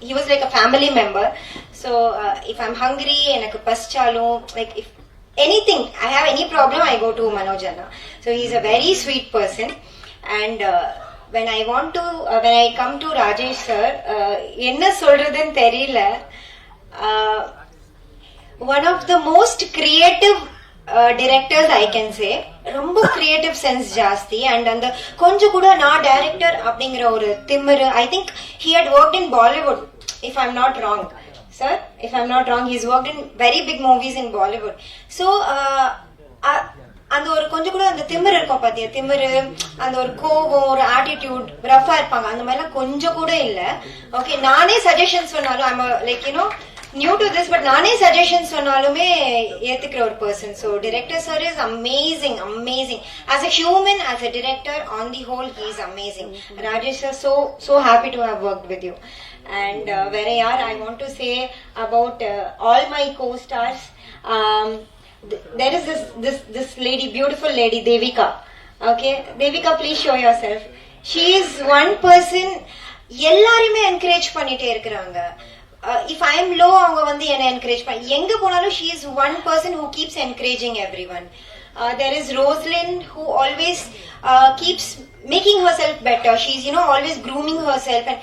He was like a family member. So if I'm hungry, எனக்கு பசிச்சாலும், like if anything, I have any problem, I go to Manoj Anna. So he's a very sweet person. And when I come to Rajesh sir, enna solradhunu theriyala. One of the most creative directors I can say. ரொம்ப creative sense ஜாஸ்தி. And அந்த கொஞ்சம் கூட நான் director அப்படிங்கிற ஒரு திமிரு. I think he had worked in Bollywood, if I'm not wrong. Sir, if I'm not wrong, he's worked in very big movies in Bollywood. So அந்த ஒரு கொஞ்சம் கூட அந்த திமிரு இருக்கும் பாத்தியா, திமிரு, அந்த ஒரு கோபம், ஒரு ஆட்டிடியூட், ரஃபா இருப்பாங்க, அந்த மாதிரிலாம் கொஞ்சம் கூட இல்ல. ஓகே, நானே சஜஷன்ஸ் சொன்னாலும் I'm like you know new to this, but நானே சஜஷன்ஸ் சொன்னாலுமே ஏத்துக்கிற ஒரு person. So director sir is amazing. As a human, as a director, on the whole he is amazing. Rajesh sir, so happy to have worked with you. And where I want to say about all my co-stars, there is this lady, beautiful lady, Devika. Okay, Devika, please show yourself. She is one person எல்லாரையுமே encourage பண்ணிட்டே இருக்கிறாங்க. If I am low, அவங்க வந்து என்ன encourage பண்ணி எங்க போனாலும் she is one person who keeps encouraging everyone. There is Roslyn who always keeps making herself better. She's always grooming herself and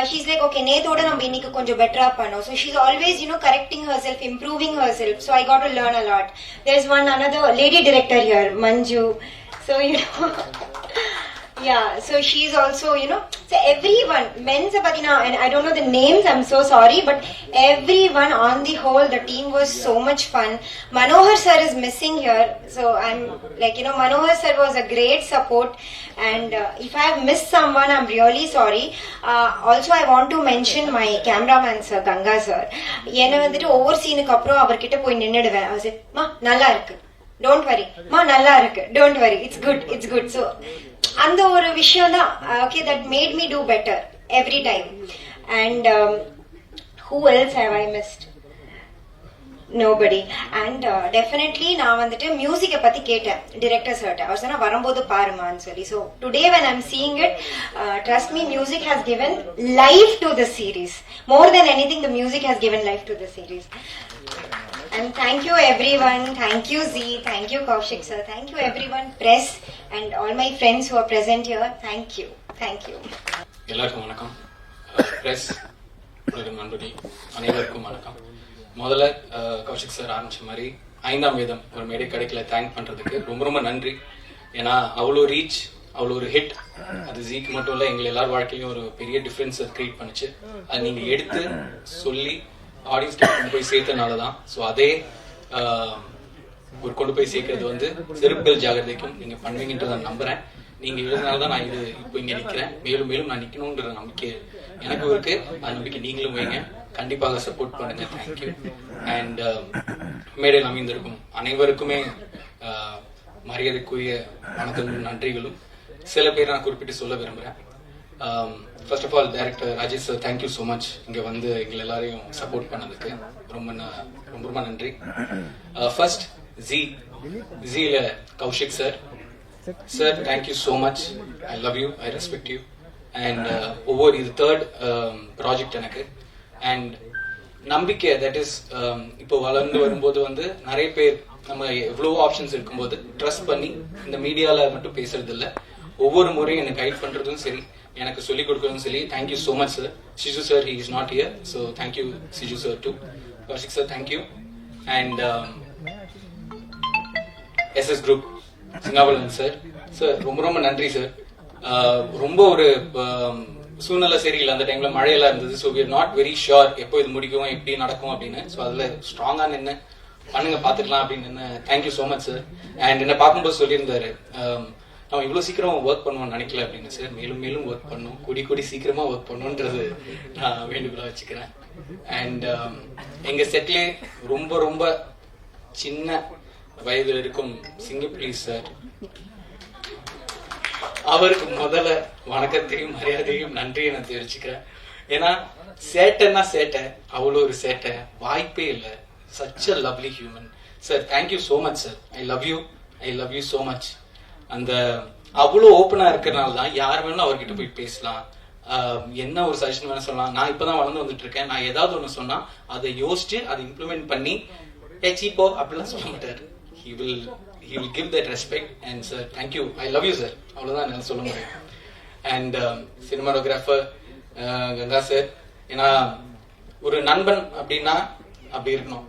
she's like, okay, நேத்தோட நம்ம இன்னைக்கு கொஞ்சம் பெட்டரா பண்ணோம். So she's always correcting herself, improving herself. So I got to learn a lot. There's another lady director here, Manju. So yeah, so she's also so everyone, men's patina, and I don't know the names, I'm so sorry, but everyone on the whole, the team was so much fun. Manohar sir is missing here, so I'm like Manohar sir was a great support, and if I have missed someone, I'm really sorry. Also I want to mention my cameraman sir, Ganga sir. என்ன வந்துட்டு ஒவ்வொரு சீனுக்கு அப்புறம் அவர்கிட்ட போய் நின்னுடுவேன். I said, "மா நல்லா இருக்கு, don't worry, மா நல்லா இருக்கு, don't worry, it's good." So அந்த ஒரு விஷயம் தான் okay, that made me do better every time. And who else have I missed? Nobody. And definitely நான் வந்துட்டு மியூசிக்கை பத்தி கேட்டேன் டிரெக்டர் சர்ட்ட. அவர் சொன்னா வரும்போது பாருமான்னு சொல்லி. So today when I'm seeing it, trust me, music has given life to the series. More than anything, the music has given life to the series. And thank you everyone, thank you Z, thank you Kaushik sir, thank you everyone, press and all my friends who are present here, thank you. எல்லாருக்கும் வணக்கம். Press நண்பர்களே அனைவருக்கும் வணக்கம். முதல்ல Kaushik sir ஆரம்பிச்ச மாதிரி 5ஆம் வேதம் ஒரு மேடை கிடைக்கல தேங்க் பண்றதுக்கு ரொம்ப நன்றி. ஏன்னா அவ்வளோ ரீச், அவ்வளோ ஒரு ஹிட், அது ஜீக்கு மட்டும் இல்லை, எங்கள் எல்லார் வாழ்க்கையிலும் ஒரு பெரிய டிஃப்ரென்ஸ் கிரியேட் பண்ணுச்சு. அது நீங்க எடுத்து சொல்லி ஆடியன்ஸ் கொண்டு போய் சேர்த்தனால தான். ஸோ அதே ஒரு கொண்டு போய் சேர்க்கறது வந்து செருப்புகள் ஜாகிரதைக்கும் நீங்க பண்ணுவீங்கன்றத நான் நம்புறேன். நீங்க எழுதினால தான் நான் இப்போ இங்க நிக்கிறேன். மேலும் நான் நிக்கணும்ன்ற நம்பிக்கை எனக்கும் இருக்கு. அந்த நம்பிக்கை நீங்களும் வைங்க, கண்டிப்பாக சப்போர்ட் பண்ணுங்க. தேங்க்யூ. அண்ட் மேடையில் அமைந்திருக்கும் அனைவருக்குமே மரியாதைக்குரிய வணக்கங்களும் நன்றிகளும். சில பேர் நான் குறிப்பிட்டு சொல்ல விரும்புறேன். First of all director Rajesh sir, thank you so much இங்கே வந்து எங்களை எல்லாரையும் சப்போர்ட் பண்ணதுக்கு ரொம்ப நன்றி. ஃபர்ஸ்ட் ஜில Kaushik sir, thank you so much. I love you, I respect you. And இது 3rd ப்ராஜெக்ட் எனக்கு. அண்ட் நம்பிக்கை, தட் இஸ் இப்போ வளர்ந்து வரும்போது வந்து நிறைய பேர் நம்ம எவ்வளவோ ஆப்ஷன்ஸ் இருக்கும்போது ட்ரஸ்ட் பண்ணி இந்த மீடியாவில் மட்டும் பேசுறது இல்லை, ஒவ்வொரு முறையும் எனக்கு கைட் பண்றதும் சரி, எனக்கு சொல்லிக் கொடுக்கறதும் சரி. Thank you so much sir. Siju sir, he is not here, so thank you Siju sir too. Kaushik sir, thank you. And SS Group Singapalan sir, ரொம்ப நன்றி சார். ரொம்ப ஒரு சூழ்நிலை சரியில்லை அந்த டைம்ல, மழையெல்லாம் இருந்தது. So we are not very sure எப்போ இது முடிக்கும், எப்படி நடக்கும் அப்படின்னு. ஸோ அதுல ஸ்ட்ராங்கா நின்று பண்ணுங்க பாத்துக்கலாம் அப்படின்னு. Thank you so much sir. And என்ன பார்க்கும்போது சொல்லியிருந்தாரு, நம்ம இவ்வளவு சீக்கிரம் ஒர்க் பண்ணுவோம்னு நினைக்கல அப்படின்னு சார். மேலும் ஒர்க் பண்ணும், கூடி சீக்கிரமா ஒர்க் பண்ணுன்றது நான் வேண்டுகோளா வச்சுக்கிறேன். அண்ட் எங்க செட்லே ரொம்ப சின்ன வயதில் இருக்கும் சிங்கப்பூர் சார், அவருக்கு முதல்ல வணக்கத்தையும் மரியாதையும் நன்றியை நான் தெரிவிச்சுக்கிறேன். ஏன்னா சேட்டைன்னா சேட்டை, அவ்வளோ ஒரு சேட்டை வாய்ப்பே இல்லை. Such a lovely human sir. Thank you so much sir. I love you so much. அந்த அவ்வளோ ஓப்பனா இருக்கிறனால தான் யார் வேணும் அவர்கிட்ட போய் பேசலாம், என்ன ஒரு சஜஷன் வேணும் சொல்லலாம். நான் இப்பதான் வளர்ந்து வந்துட்டு இருக்கேன். நான் ஏதாவது ஒன்று சொன்னா அதை யோசிச்சு அதை இம்ப்ளிமெண்ட் பண்ணி சீப்போ அப்படிலாம் சொல்ல மாட்டாரு. he will give that respect. And sir, thank you. I love you sir. அவ்வளவுதான் என்னால சொல்ல முடியும். அண்ட் சினிமாட்டோகிராஃபர் கங்கா சார், ஏன்னா ஒரு நண்பன் அப்படின்னா அப்படி இருக்கணும்.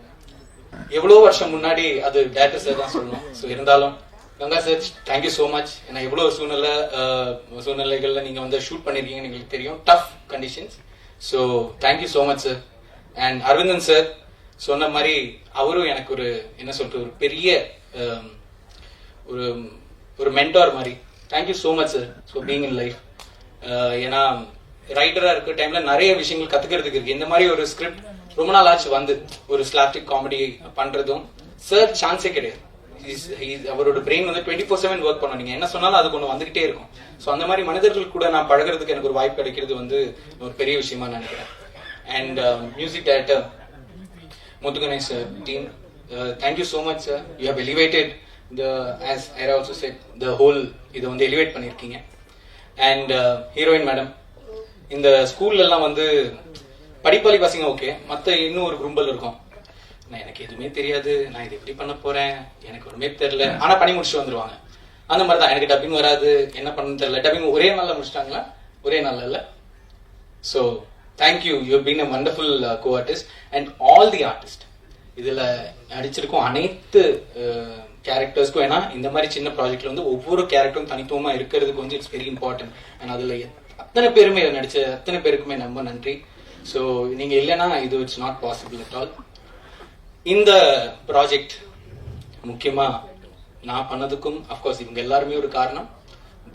எவ்வளவு வருஷம் முன்னாடி அது டேரக்டர் சார் தான் சொல்லணும். ஸோ இருந்தாலும் Ganga sir, thank you so much. ஏன்னா எவ்வளவு சூழ்நிலைகள்ல நீங்க வந்து ஷூட் பண்ணிருக்கீங்கன்னு எங்களுக்கு தெரியும், tough conditions. So thank you so much sir. And Aravindan sir சொன்ன மாதிரி அவரும் எனக்கு ஒரு என்ன சொல்றது, ஒரு பெரிய ஒரு மென்டார் மாதிரி. Thank you so much sir for being in life. ஏன்னா ரைட்டரா இருக்கிற டைம்ல நிறைய விஷயங்கள் கத்துக்கிறதுக்கு இருக்கு. இந்த மாதிரி ஒரு ஸ்கிரிப்ட் ரொம்ப நாள் ஆச்சு வந்து ஒரு ஸ்லாப்டிக் காமெடி பண்றதும் சார் சான்ஸே கிடையாது. அவரோட பிரெயின் வந்து 24/7 ஒர்க் பண்ணும். நீங்க என்ன சொன்னாலும் அது ஒன்று வந்துகிட்டே இருக்கும். ஸோ அந்த மாதிரி மனிதர்கள் கூட நான் பழகிறதுக்கு எனக்கு ஒரு வாய்ப்பு கிடைக்கிறது வந்து ஒரு பெரிய விஷயமா நினைக்கிறேன். And music director Muthuganesh team, thank you so much sir. You have elevated as I also said the whole இதை வந்து எலிவேட் பண்ணியிருக்கீங்க. அண்ட் ஹீரோயின் மேடம், இந்த ஸ்கூல்லலாம் வந்து படிப்பாளி பசங்க ஓகே, மற்ற இன்னும் ஒரு கும்பல் இருக்கும், நான் எனக்கு எதுவுமே தெரியாது, நான் இது எப்படி பண்ண போறேன், எனக்கு ஒன்றுமே தெரியல, ஆனால் பண்ணி முடிச்சுட்டு வந்துருவாங்க. அந்த மாதிரி தான் எனக்கு டப்பிங் வராது, என்ன பண்ணு தெரியல. டப்பிங் ஒரே நாளில் முடிச்சிட்டாங்களா? ஒரே நாளில் இல்லை. So thank you, you been a wonderful co artist and all the artist. இதில் நடிச்சிருக்கும் அனைத்து கேரக்டர்ஸ்க்கும், ஏன்னா இந்த மாதிரி சின்ன ப்ராஜெக்ட்ல வந்து ஒவ்வொரு கேரக்டரும் தனித்துவமா இருக்கிறதுக்கு வந்து இட்ஸ் வெரி இம்பார்ட்டன்ட். அண்ட் அதில் அத்தனை பேருமே நடிச்ச அத்தனை பேருக்குமே ரொம்ப நன்றி. ஸோ நீங்க இல்லைன்னா இது it's not possible at all. இந்த ப்ராஜெக்ட் முக்கியமா நான் பண்ணதுக்கும் அஃப்கோர்ஸ் இவங்க எல்லாருமே ஒரு காரணம்,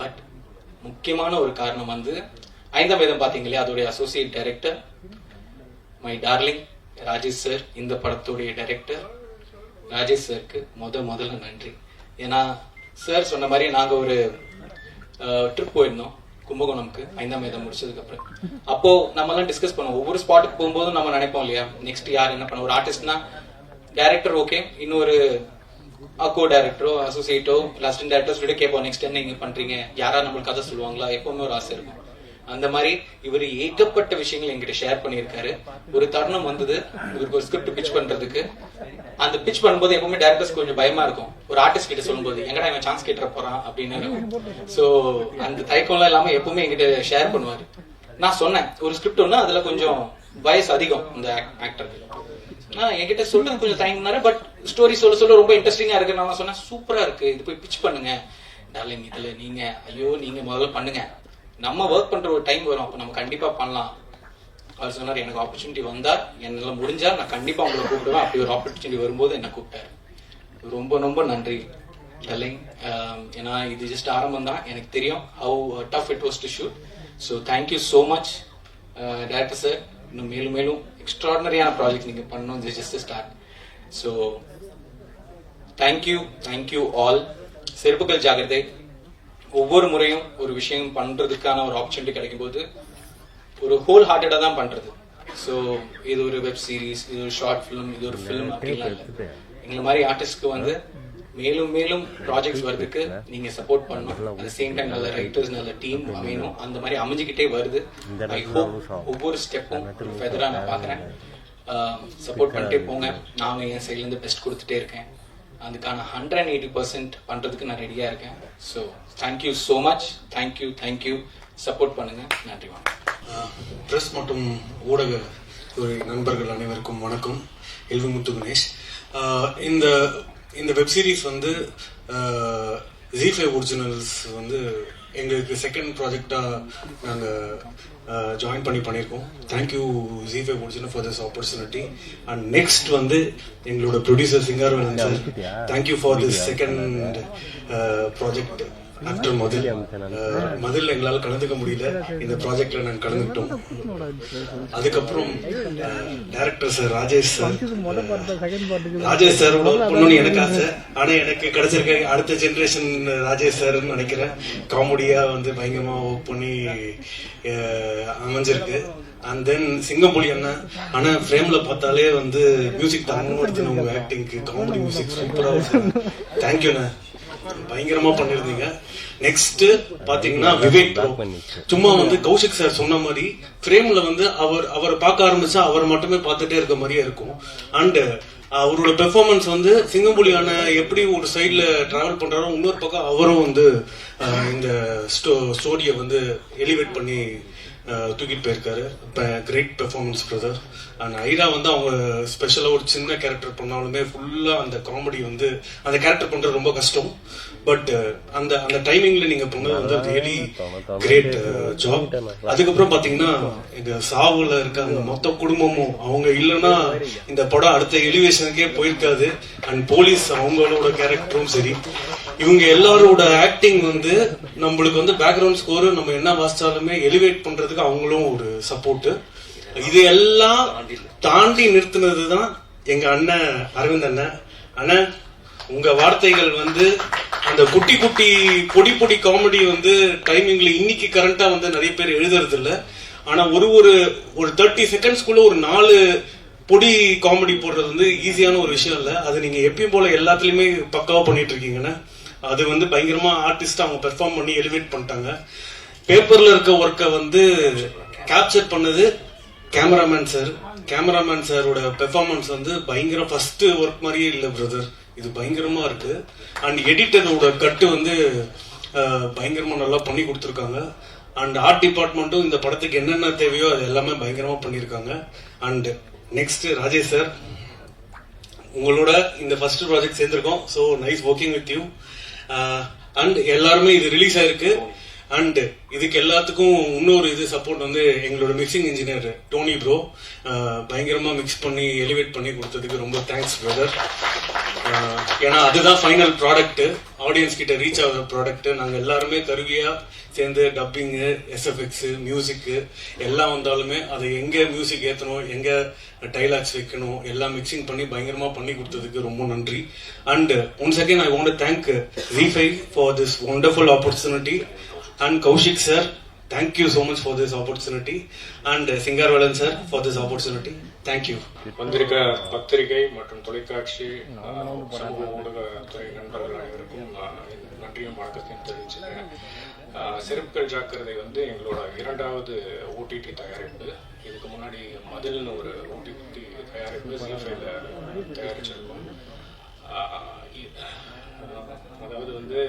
பட் முக்கியமான ஒரு காரணம் வந்து 5ஆம் வேதம் பாத்தீங்க இல்லையா, அதோடைய associate director my darling Rajesh sir. இந்த படத்துடைய டைரக்டர் ராஜேஷ் சாருக்கு முதல்ல நன்றி. ஏன்னா சார் சொன்ன மாதிரி நாங்க ஒரு ட்ரிப் போயிருந்தோம் கும்பகோணம்க்கு 5ஆம் வேதம் முடிச்சதுக்கு அப்புறம். அப்போ நம்ம எல்லாம் டிஸ்கஸ் பண்ணுவோம், ஒவ்வொரு ஸ்பாட்டுக்கு போகும்போதும் நம்ம நினைப்போம் இல்லையா, நெக்ஸ்ட் யார் என்ன பண்ண. ஒரு ஆர்டிஸ்ட்னா டைரக்டர் ஓகே, இன்னொரு கோ டைரக்டரோ அசோசியேட்டோ அசிஸ்டன்ட் டைரக்டர்ஸ் கிட்ட கேட்போம், நெக்ஸ்ட் என்ன நீங்க பண்றீங்க, யாரா நம்மளுக்கு கதை சொல்லுவாங்களா, எப்பவுமே ஒரு ஆசை இருக்கும். அந்த மாதிரி இவர் ஏகப்பட்ட விஷயங்கள் என்கிட்ட ஷேர் பண்ணியிருக்காரு. ஒரு தருணம் வந்தது இவருக்கு ஒரு ஸ்கிரிப்ட் பிச் பண்றதுக்கு. அந்த பிச் பண்ணும்போது எப்பவுமே டைரக்டர்ஸ் கொஞ்சம் பயமா இருக்கும், ஒரு ஆர்டிஸ்ட் கிட்ட சொல்லும்போது எங்கடா இவன் சான்ஸ் கேட்டுற போறான் அப்படின்னு இருக்கும். சோ அந்த தயக்கம்லாம் இல்லாம எப்பவுமே என்கிட்ட ஷேர் பண்ணுவாரு. நான் சொன்னேன் ஒரு ஸ்கிரிப்ட் ஒண்ணு, அதுல கொஞ்சம் வயசு அதிகம் இந்த ஆக்டருக்கு. நான் என்கிட்ட சொல்றது கொஞ்சம் தயங்கினாரு, பட் ஸ்டோரி சொல்ல ரொம்ப இன்ட்ரெஸ்டிங்கா இருக்கு. நான் சொன்னேன் சூப்பரா இருக்கு, இது போய் பிச் பண்ணுங்க டார்லிங். இதுல நீங்க நீங்க முதல்ல பண்ணுங்க, நம்ம ஒர்க் பண்ற ஒரு டைம் வரும், அப்ப நம்ம கண்டிப்பா பண்ணலாம். அவர் சொன்னார் எனக்கு ஆப்பர்ச்சுனிட்டி வந்தா என்னால முடிஞ்சா நான் கண்டிப்பா உங்களை கூப்பிடுவேன். அப்படி ஒரு ஆப்பர்ச்சுனிட்டி வரும்போது என்ன கூப்பிட்டாரு. ரொம்ப நன்றி டார்லிங். ஏன்னா இது ஜஸ்ட் ஆரம்பம் தான், எனக்கு தெரியும் how tough it was to shoot. So thank you so much director sir. இன்னும் மேலும் எக்ஸ்ட்ராடினரியான ப்ராஜெக்ட் நீங்க பண்ணணும், this just start. So thank you all. செருப்புகள் ஜாகிரதை. ஒவ்வொரு முறையும் ஒரு விஷயம் பண்றதுக்கான ஒரு ஆப்பர்ச்சுனிட்டி கிடைக்கும் போது ஒரு ஹோல் ஹார்ட்டடா தான் பண்றது. ஸோ இது ஒரு வெப் சீரிஸ், இது ஒரு ஷார்ட் ஃபிலிம், இது ஒரு ஃபிலிம் அப்படின்லாம் இல்லை. எங்களை மாதிரி ஆர்டிஸ்ட்க்கு வந்து மேலும் ப்ராஜெக்ட்ஸ் வர்றதுக்கு நீங்க சப்போர்ட் பண்ணணும். அட் த சேம் டைம் நல்ல ரைட்டர்ஸ், நல்ல டீம் வேணும். அந்த மாதிரி அமைஞ்சுக்கிட்டே வருது. ஐ ஹோப் ஒவ்வொரு ஸ்டெப்பும் ஃபெதரா நான் பாக்குறேன். சப்போர்ட் பண்ணிட்டே போங்க. நாங்க என் சைட்ல இருந்து பெஸ்ட் கொடுத்துட்டே இருக்கேன். அதுக்கான 180% பண்றதுக்கு நான் ரெடியா இருக்கேன். So thank you so much. Thank you. Support பண்ணுங்க. நன்றி. பிரஸ் மற்றும் ஊடக நண்பர்கள் அனைவருக்கும் வணக்கம். எல்விமுத்து கணேஷ். இந்த வெப் சீரிஸ் வந்து ZEE5 ஒரிஜினல்ஸ் வந்து எங்களுக்கு செகண்ட் ப்ராஜெக்டா நாங்க ஜாயின் பண்ணியிருக்கோம். Thank you ZEE5 original for this opportunity. And next வந்து எங்களோட producer Singaravelan sir, thank you for this second project. Actor மதில் எங்களால் கலந்துக்க முடியல, இந்த ப்ராஜெக்ட்ல நாங்கள் கலந்துக்கிட்டோம். அதுக்கப்புறம் டைரக்டர் சார் ராஜேஷ் சார் பண்ணணும்னு எனக்கு ஆசை. ஆனா எனக்கு கிடைச்சிருக்க அடுத்த ஜெனரேஷன் ராஜேஷ் சார்ன்னு நினைக்கிறேன். காமெடியா வந்து பயங்கரமா ஒர்க் பண்ணி அமைஞ்சிருக்கு. அண்ட் தென் சிங்கம்புலி அண்ணா, ஆனா ஃப்ரேம்ல பார்த்தாலே வந்து மியூசிக் தமிழ் உங்க ஆக்டிங்க்கு காமெடி மியூசிக் சூப்பரா. தேங்க்யூண்ணா, பயங்கரமா பண்ணிருந்தீங்க. நெக்ஸ்ட் பாத்தீங்கன்னா விவேக் ப்ரோ, சும்மா வந்து கௌஷிக் சார் சொன்ன மாதிரி ஃப்ரேம்ல வந்து அவரை பார்க்க ஆரம்பிச்சா அவர் மட்டுமே பார்த்துட்டே இருக்க மாதிரியே இருக்கும். அண்ட் அவரோட பெர்ஃபார்மன்ஸ் வந்து சிங்கம்புலியான எப்படி ஒரு சைட்ல டிராவல் பண்றாரோ, இன்னொரு பக்கம் அவரும் வந்து இந்த ஸ்டோரியை வந்து எலிவேட் பண்ணி தூக்கிட்டு போயிருக்காரு. Great performance brother. And Airaa வந்து அவங்க ஸ்பெஷலா ஒரு சின்ன கேரக்டர் பண்ணாலுமே ஃபுல்லா அந்த காமெடி வந்து அந்த கேரக்டர் பண்றது ரொம்ப கஷ்டம். பட் அந்த டைமிங்ல நீங்க பண்ணது வந்து ரியலி கிரேட் ஜாப். அதுக்கப்புறம் பாத்தீங்கன்னா எங்க சாவுல இருக்க அந்த மொத்த குடும்பமும் அவங்க இல்லைன்னா இந்த படம் அடுத்த எலிவேஷனுக்கே போயிருக்காது. அண்ட் போலீஸ் அவங்களோட கேரக்டரும் சரி, இவங்க எல்லாரோட ஆக்டிங் வந்து நம்மளுக்கு வந்து பேக்ரவுண்ட் ஸ்கோர் நம்ம என்ன வாசிச்சாலுமே எலிவேட் பண்றதுக்கு அவங்களும் ஒரு சப்போர்ட். இது எல்லாம் தாண்டி நிறுத்தினதுதான் எங்க அண்ணன் அரவிந்த் அண்ணன். அண்ணன், உங்க வார்த்தைகள் வந்து அந்த குட்டி பொடி காமெடி வந்து டைமிங்ல இன்னைக்கு கரண்டா வந்து நிறைய பேர் எழுதுறது இல்ல. ஆனா ஒரு 30 செகண்ட்ஸ்குள்ள ஒரு 4 பொடி காமெடி போடுறது வந்து ஈஸியான ஒரு விஷயம் இல்லை. அது நீங்க எப்பயும் போல எல்லாத்துலயுமே பக்காவா பண்ணிட்டு இருக்கீங்கன்னு அது வந்து பயங்கரமா ஆர்டிஸ்ட் அவங்க பெர்ஃபார்ம் பண்ணி எலிவேட் பண்ணிட்டாங்க. பேப்பர்ல இருக்க ஒர்க்கை வந்து கேப்சர் பண்ணது கேமராமேன் சார். கேமராமேன் சாரோட பெர்ஃபார்மன்ஸ் வந்து பயங்கர ஃபர்ஸ்ட் ஒர்க் மாதிரியே இல்லை பிரதர், இது பயங்கரமா இருக்கு. அண்ட் எடிட்டரோட கட்டு வந்து பயங்கரமா நல்லா பண்ணி கொடுத்துருக்காங்க. அண்ட் ஆர்ட் டிபார்ட்மெண்ட்டும் இந்த படத்துக்கு என்னென்ன தேவையோ அது எல்லாமே பயங்கரமா பண்ணியிருக்காங்க. அண்ட் நெக்ஸ்ட் ராஜேஷ் சார், உங்களோட இந்த ஃபர்ஸ்ட் ப்ராஜெக்ட் சேர்ந்திருக்கோம். So nice working with you. And எல்லாருமே இது ரிலீஸ் ஆயிருக்கு. அண்ட் இதுக்கு எல்லாத்துக்கும் இன்னொரு இது சப்போர்ட் வந்து எங்களோட மிக்சிங் இன்ஜினியர் டோனி ப்ரோ பயங்கரமா மிக்ஸ் பண்ணி எலிவேட் பண்ணி கொடுத்ததுக்கு ரொம்ப தேங்க்ஸ் பிரதர். ஏன்னா அதுதான் ஃபைனல் ப்ராடக்ட், ஆடியன்ஸ் கிட்ட ரீச் ஆகிற ப்ராடக்ட். நாங்கள் எல்லாருமே கருவியா சேர்ந்து டப்பிங்கு, எஸ்எஃப்எக்ஸ், மியூசிக்கு எல்லாம் வந்தாலுமே அதை எங்க மியூசிக் ஏற்றணும், எங்க டைலாக்ஸ் வைக்கணும் எல்லாம் மிக்சிங் பண்ணி பயங்கரமா பண்ணி கொடுத்ததுக்கு ரொம்ப நன்றி. And once again I want to thank ZEE5 for this wonderful opportunity. And Kaushik sir, thank you so much for this opportunity. And Singarvalan sir for this opportunity. Thank you. வந்திருக்க பத்திரிகை மற்றும் தொலைக்காட்சி சமூக ஊடகத்துறை நண்பர்கள் அனைவருக்கும் நன்றியும் வணக்கத்தையும் தெரிவிச்சுக்கிறேன். செருப்புகள் ஜாக்கிரதை வந்து எங்களோட 2வது OTT தயாரிப்பு. இதுக்கு முன்னாடி மதில்னு ஒரு OTT தயாரிப்பு ZEE5ல தயாரிச்சிருக்கோம். அதாவது வந்து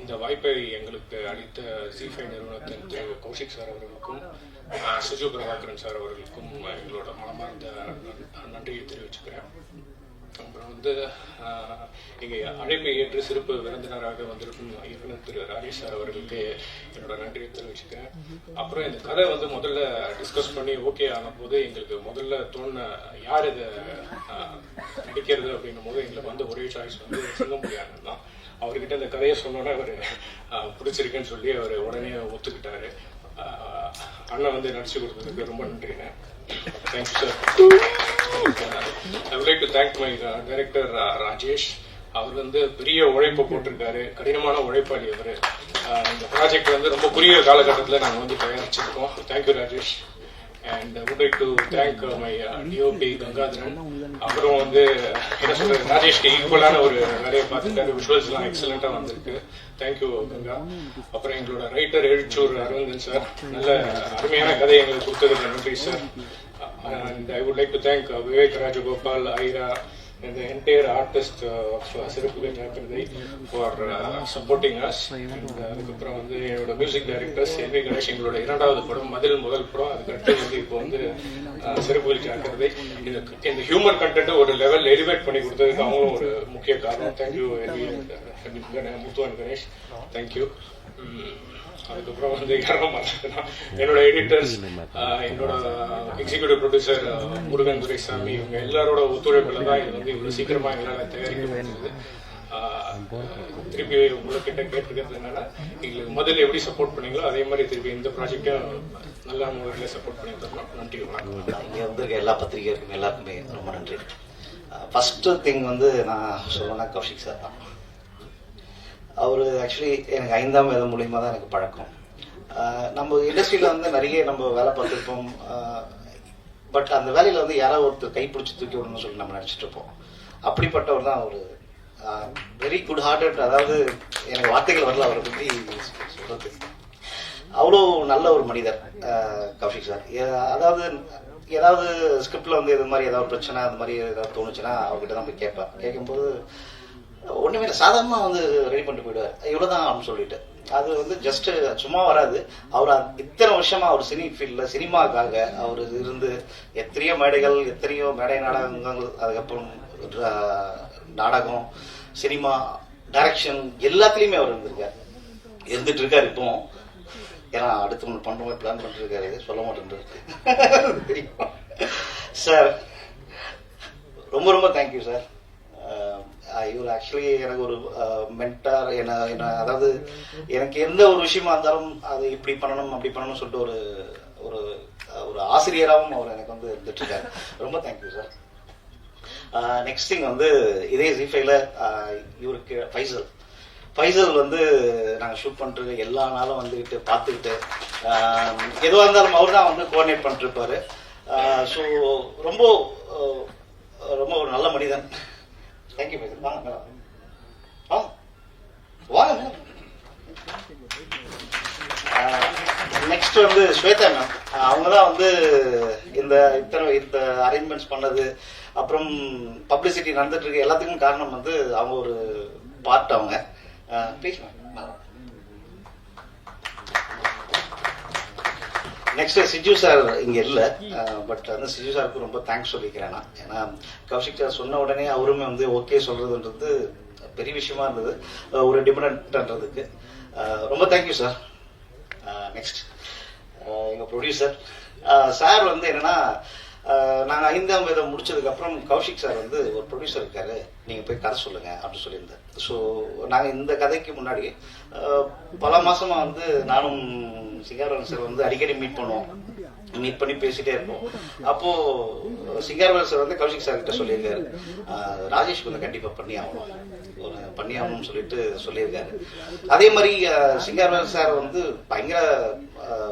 இந்த வாய்ப்பை எங்களுக்கு அளித்த ZEE5 நிறுவனத்தின் திரு கௌஷிக் சார் அவர்களுக்கும் சுஜு பிரபாகரன் சார் அவர்களுக்கும் எங்களோட மனமார்ந்த நன்றியை தெரிவிச்சுக்கிறேன். அப்புறம் வந்து இங்கே அழைப்பை ஏற்று சிறப்பு விருந்தினராக வந்திருக்கும் இயக்குனர் திரு ராஜேஷ் சார் அவர்களுக்கு என்னோட நன்றியை தெரிவிச்சுக்கிறேன். அப்புறம் இந்த கதை வந்து முதல்ல டிஸ்கஸ் பண்ணி ஓகே ஆன போது எங்களுக்கு முதல்ல தோணுன யார் இதை நடிக்கிறது அப்படின்னும் போது எங்களுக்கு வந்து ஒரே சாய்ஸ் வந்து சிங்கம்புலியானன் தான். அவர்கிட்ட இந்த கதையை சொன்னோன்னே அவர் பிடிச்சிருக்குன்னு சொல்லி அவர் உடனே ஒத்துக்கிட்டாரு. அண்ணன் வந்து நடிச்சு கொடுத்ததுக்கு ரொம்ப நன்றிண்ணே. Thank you sir. I would like to thank my director Rajesh. அவர் வந்து பெரிய உழைப்பை போட்டிருக்காரு, கடினமான உழைப்பாளி அவர். இந்த ப்ராஜெக்ட் வந்து ரொம்ப குறுகிய காலகட்டத்தில் நாங்கள் வந்து தயாரிச்சிருக்கோம். Thank you Rajesh. And I would like to thank my DOP Gangadharan. அப்புறம் வந்து என்ன சொல்றது, ராஜேஷ்க்கு ஈக்குவலான ஒரு வேலையை பார்த்துட்டாரு. விஷுவல்ஸ்லாம் எக்ஸலண்டா வந்திருக்கு. தேங்க்யூ கங்கா. அப்புறம் எங்களோட ரைட்டர் எழுச்சூர் அரவிந்தன் சார், நல்ல அருமையான கதையை எங்களுக்கு கொடுத்ததுக்கு நன்றி sir. And I would like to thank Vivek Rajagopal, Airaa and the entire artist of சிறப்புகள் ஜாக்கிரதை for supporting us. அதுக்கப்புறம் வந்து என்னோட மியூசிக் டைரக்டர்ஸ் எல்வி கணேஷ், எங்களோட 2வது படம் மதில் முதல் படம், அதுக்கடுத்து வந்து இப்போ வந்து சிறப்புகள் ஜாக்கிரதை. இந்த ஹியூமர் கண்டென்ட் ஒரு லெவல் எலிவேட் பண்ணி கொடுத்ததுக்கு அவங்களும் ஒரு முக்கிய காரணம். Thank you LV, Muthu and Ganesh, thank you. அதுக்கப்புறம் வந்து என்னோட எடிட்டர்ஸ், என்னோட எக்ஸிக்யூட்டிவ் ப்ரொடியூசர் முருகன் துரைசாமி, இவங்க எல்லாரோட ஒத்துழைப்புல தான் இது வந்து இவ்வளவு சீக்கிரமா எங்களால் தயாரிக்கப்பட்டது. திருப்பி உங்ககிட்ட கேட்டுக்கிறது என்னன்னா, எங்களுக்கு முதல்ல எப்படி சப்போர்ட் பண்ணீங்களோ அதே மாதிரி திருப்பி இந்த ப்ராஜெக்டும் நல்லா முறையில் சப்போர்ட் பண்ணி தரணும். நன்றி. இங்கே வந்திருக்க எல்லா பத்திரிகைகளுக்கும் எல்லாருக்குமே ரொம்ப நன்றி. ஃபர்ஸ்ட் திங் வந்து நான் சொல்லணும்னா கௌஷிக் சார் தான். அவர் ஆக்சுவலி எனக்கு 5ஆம் வேதம் மூலியமாக தான் எனக்கு பழக்கம். நம்ம இண்டஸ்ட்ரியில் வந்து நிறைய நம்ம வேலை பார்த்துருப்போம். பட் அந்த வேலையில் வந்து யாராவது ஒருத்தர் கைப்பிடிச்சி தூக்கி விடணும்னு சொல்லி நம்ம நினச்சிட்டு இருப்போம். அப்படிப்பட்டவர் தான் அவர். Very good hearted. அதாவது எனக்கு வார்த்தைகள் வரல அவரை பற்றி சொல்றது. அவ்வளோ நல்ல ஒரு மனிதர் கௌஷிக் சார். அதாவது ஏதாவது ஸ்கிரிப்டில் வந்து இது மாதிரி ஏதாவது பிரச்சனை அது மாதிரி ஏதாவது தோணுச்சுன்னா அவர்கிட்ட தான் போய் கேட்பேன். கேட்கும்போது ஒன்றுமே இல்லை, சாதாரணமாக வந்து ரெடி பண்ணிட்டு போயிடுவார். இவ்வளோதான் அப்படின்னு சொல்லிட்டு. அது வந்து ஜஸ்ட் சும்மா வராது. அவர் இத்தனை வருஷமா அவர் சினி ஃபீல்டில் சினிமாக்காக அவர் இருந்து எத்தனையோ மேடைகள், எத்தனையோ மேடை நாடகங்கள், அதுக்கப்புறம் நாடகம், சினிமா, டைரக்ஷன் எல்லாத்துலேயுமே அவர் இருந்துட்டு இருக்காரு. இப்போ ஏன்னா அடுத்து ஒன்று பண்ணுற மாதிரி பிளான் பண்ணிட்டு இருக்காரு, சொல்ல மாட்டேன் தெரியுமா சார். ரொம்ப ரொம்ப தேங்க்யூ சார். இவர் ஆக்சுவலி எனக்கு ஒரு மென்டார். என்ன அதாவது எனக்கு எந்த ஒரு விஷயமா இருந்தாலும் அது இப்படி பண்ணணும் அப்படி பண்ணணும்னு சொல்லிட்டு ஒரு ஒரு ஒரு ஆசிரியராகவும் அவர் எனக்கு வந்து இருந்துட்டு இருக்காரு. ரொம்ப தேங்க்யூ சார். நெக்ஸ்ட் திங் வந்து இதே ZEE5ல இவருக்கு ஃபைசல் வந்து நாங்கள் ஷூட் பண்ணிட்டு எல்லா நாளும் வந்துக்கிட்டு பார்த்துக்கிட்டு எதுவாக இருந்தாலும் அவர் தான் வந்து கோஆர்டினேட் பண்ணிட்டு இருப்பாரு. ஸோ ரொம்ப ரொம்ப ஒரு நல்ல மனிதன். Thank you madam. வாங்க மேடம், வாங்க. நெக்ஸ்ட் வந்து ஸ்வேதா மேம், அவங்க தான் வந்து இந்த அரேஞ்ச்மெண்ட்ஸ் பண்ணது, அப்புறம் பப்ளிசிட்டி நடந்துட்டு இருக்கு எல்லாத்துக்கும் காரணம் வந்து அவங்க ஒரு பார்ட். அவங்க ப்ளீஸ் மேம். நெக்ஸ்ட் சிஜு சார் இங்க இல்லை, பட் வந்து சிஜு சாருக்கு ரொம்ப தேங்க்ஸ் சொல்லிக்கிறேன் நான். ஏன்னா கௌஷிக் சார் சொன்ன உடனே அவருமே வந்து ஓகே சொல்றதுன்றது பெரிய விஷயமா இருந்தது ஒரு டிபெண்டன்ட்ன்றதுக்கு. ரொம்ப தேங்க்யூ சார். நெக்ஸ்ட் எங்க ப்ரொடியூசர் சார் வந்து என்னன்னா, நாங்கள் 5ஆம் வேதம் முடிச்சதுக்கு அப்புறம் கௌஷிக் சார் வந்து ஒரு ப்ரொடியூசர் இருக்காரு, நீங்க போய் கதை சொல்லுங்க அப்படின்னு சொல்லியிருந்தார். ஸோ நாங்கள் இந்த கதைக்கு முன்னாடி பல மாசமா வந்து நானும் சிங்காரவேல் சார் வந்து அடிக்கடி மீட் பண்ணி பேசிட்டே இருப்போம். அப்போ சிங்காரவேல் சார் வந்து கௌஷிக் சார் கிட்ட சொல்லியிருக்காரு, ராஜேஷ் வந்து கண்டிப்பா பண்ணி ஆகணும்னு சொல்லியிருக்காரு. அதே மாதிரி சிங்காரவேல் சார் வந்து பயங்கர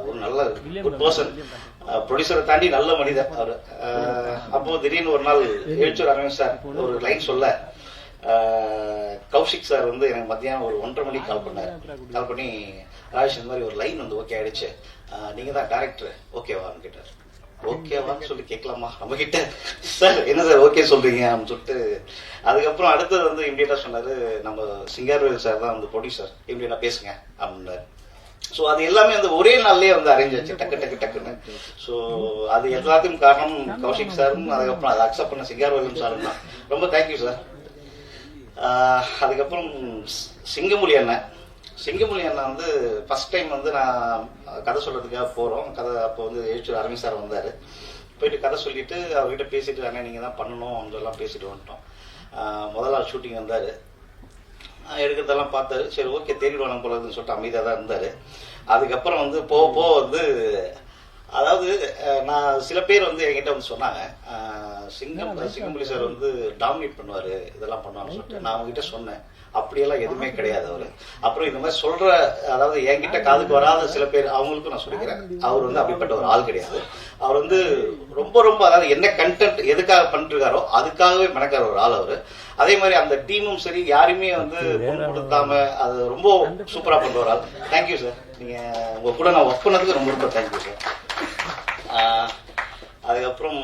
ஒரு நல்ல குட் பர்சன், ப்ரொடியூசரை தாண்டி நல்ல மனிதர் அவர். அப்போ திடீர்னு ஒரு நாள் எழுச்சூர் அரவிந்த் சார் ஒரு லைன் சொல்ல, கௌஷிக் சார் வந்து எனக்கு மத்தியானம் ஒரு 1:30 மணிக்கு கால் பண்ணி ராஜேஷ் இந்த மாதிரி ஒரு லைன் வந்து ஓகே ஆயிடுச்சு, நீங்க தான் டைரக்டர் ஓகேவான்னு கேட்டார். ஓகேவான்னு சொல்லி கேட்கலாமா நம்ம கிட்ட? சார் என்ன சார் ஓகே சொல்றீங்க அப்படின்னு சொல்லிட்டு, அதுக்கப்புறம் அடுத்தது வந்து இமீடியட்டா சொன்னாரு, நம்ம சிங்காரவேல் சார் தான் வந்து ப்ரொடியூசர், இமீடியட்டா பேசுங்க அப்படின்னாரு. ஸோ அது எல்லாமே வந்து ஒரே நாள்லயே வந்து அரேஞ்ச் ஆச்சு, டக்குன்னு. ஸோ அது எல்லாத்துக்கும் காரணம் கௌஷிக் சாரும், அதுக்கப்புறம் அதை அக்செப்ட் பண்ண சிங்காரவேலும் சாரும் தான். ரொம்ப தேங்க்யூ சார். அதுக்கப்புறம் சிங்கமொழி அண்ணன் வந்து ஃபர்ஸ்ட் டைம் வந்து நான் கதை சொல்றதுக்காக போறோம். கதை அப்போ வந்து எழுச்சூர் அரவிந்த் சார் வந்தாரு. போயிட்டு கதை சொல்லிட்டு அவர்கிட்ட பேசிட்டு, அண்ணா நீங்க தான் பண்ணணும் அதெல்லாம் பேசிட்டு வந்துட்டோம். முதல் நாள் ஷூட்டிங் வந்தாரு, எடுக்கிறதெல்லாம் பார்த்தாரு. சரி ஓகே தேடிடுவாங்க போலதுன்னு சொல்லிட்டு அமைதியாக தான் இருந்தாரு. அதுக்கப்புறம் வந்து போக வந்து, அதாவது நான் சில பேர் வந்து என்கிட்ட வந்து சொன்னாங்க, சிங்கம்புலி சார் வந்து டாமினேட் பண்ணுவாரு, இதெல்லாம் பண்ணுவான்னு சொல்லிட்டு. நான் அவங்ககிட்ட சொன்னேன், அப்படியெல்லாம் எதுவுமே கிடையாது அவரு. அப்புறம் இந்த மாதிரி சொல்ற, அதாவது என்கிட்ட காதுக்கு வராத சில பேர் அவங்களுக்கும் நான் சொல்லிக்கிறேன், அவர் வந்து அப்படிப்பட்ட ஒரு ஆள் கிடையாது. அவர் வந்து ரொம்ப அதாவது என்ன கண்டென்ட் எதுக்காக பண்ணிருக்காரோ அதுக்காகவே மெனக்கார ஒரு ஆள் அவரு. அதே மாதிரி அந்த டீமும் சரி யாருமே வந்து பொருட்படுத்தாம அது ரொம்ப சூப்பரா பண்ற ஒரு ஆள். Thank you sir. நீங்க உங்க கூட நான் ஒர்க் பண்ணதுக்கு ரொம்ப தேங்க்யூ சார். அதுக்கப்புறம்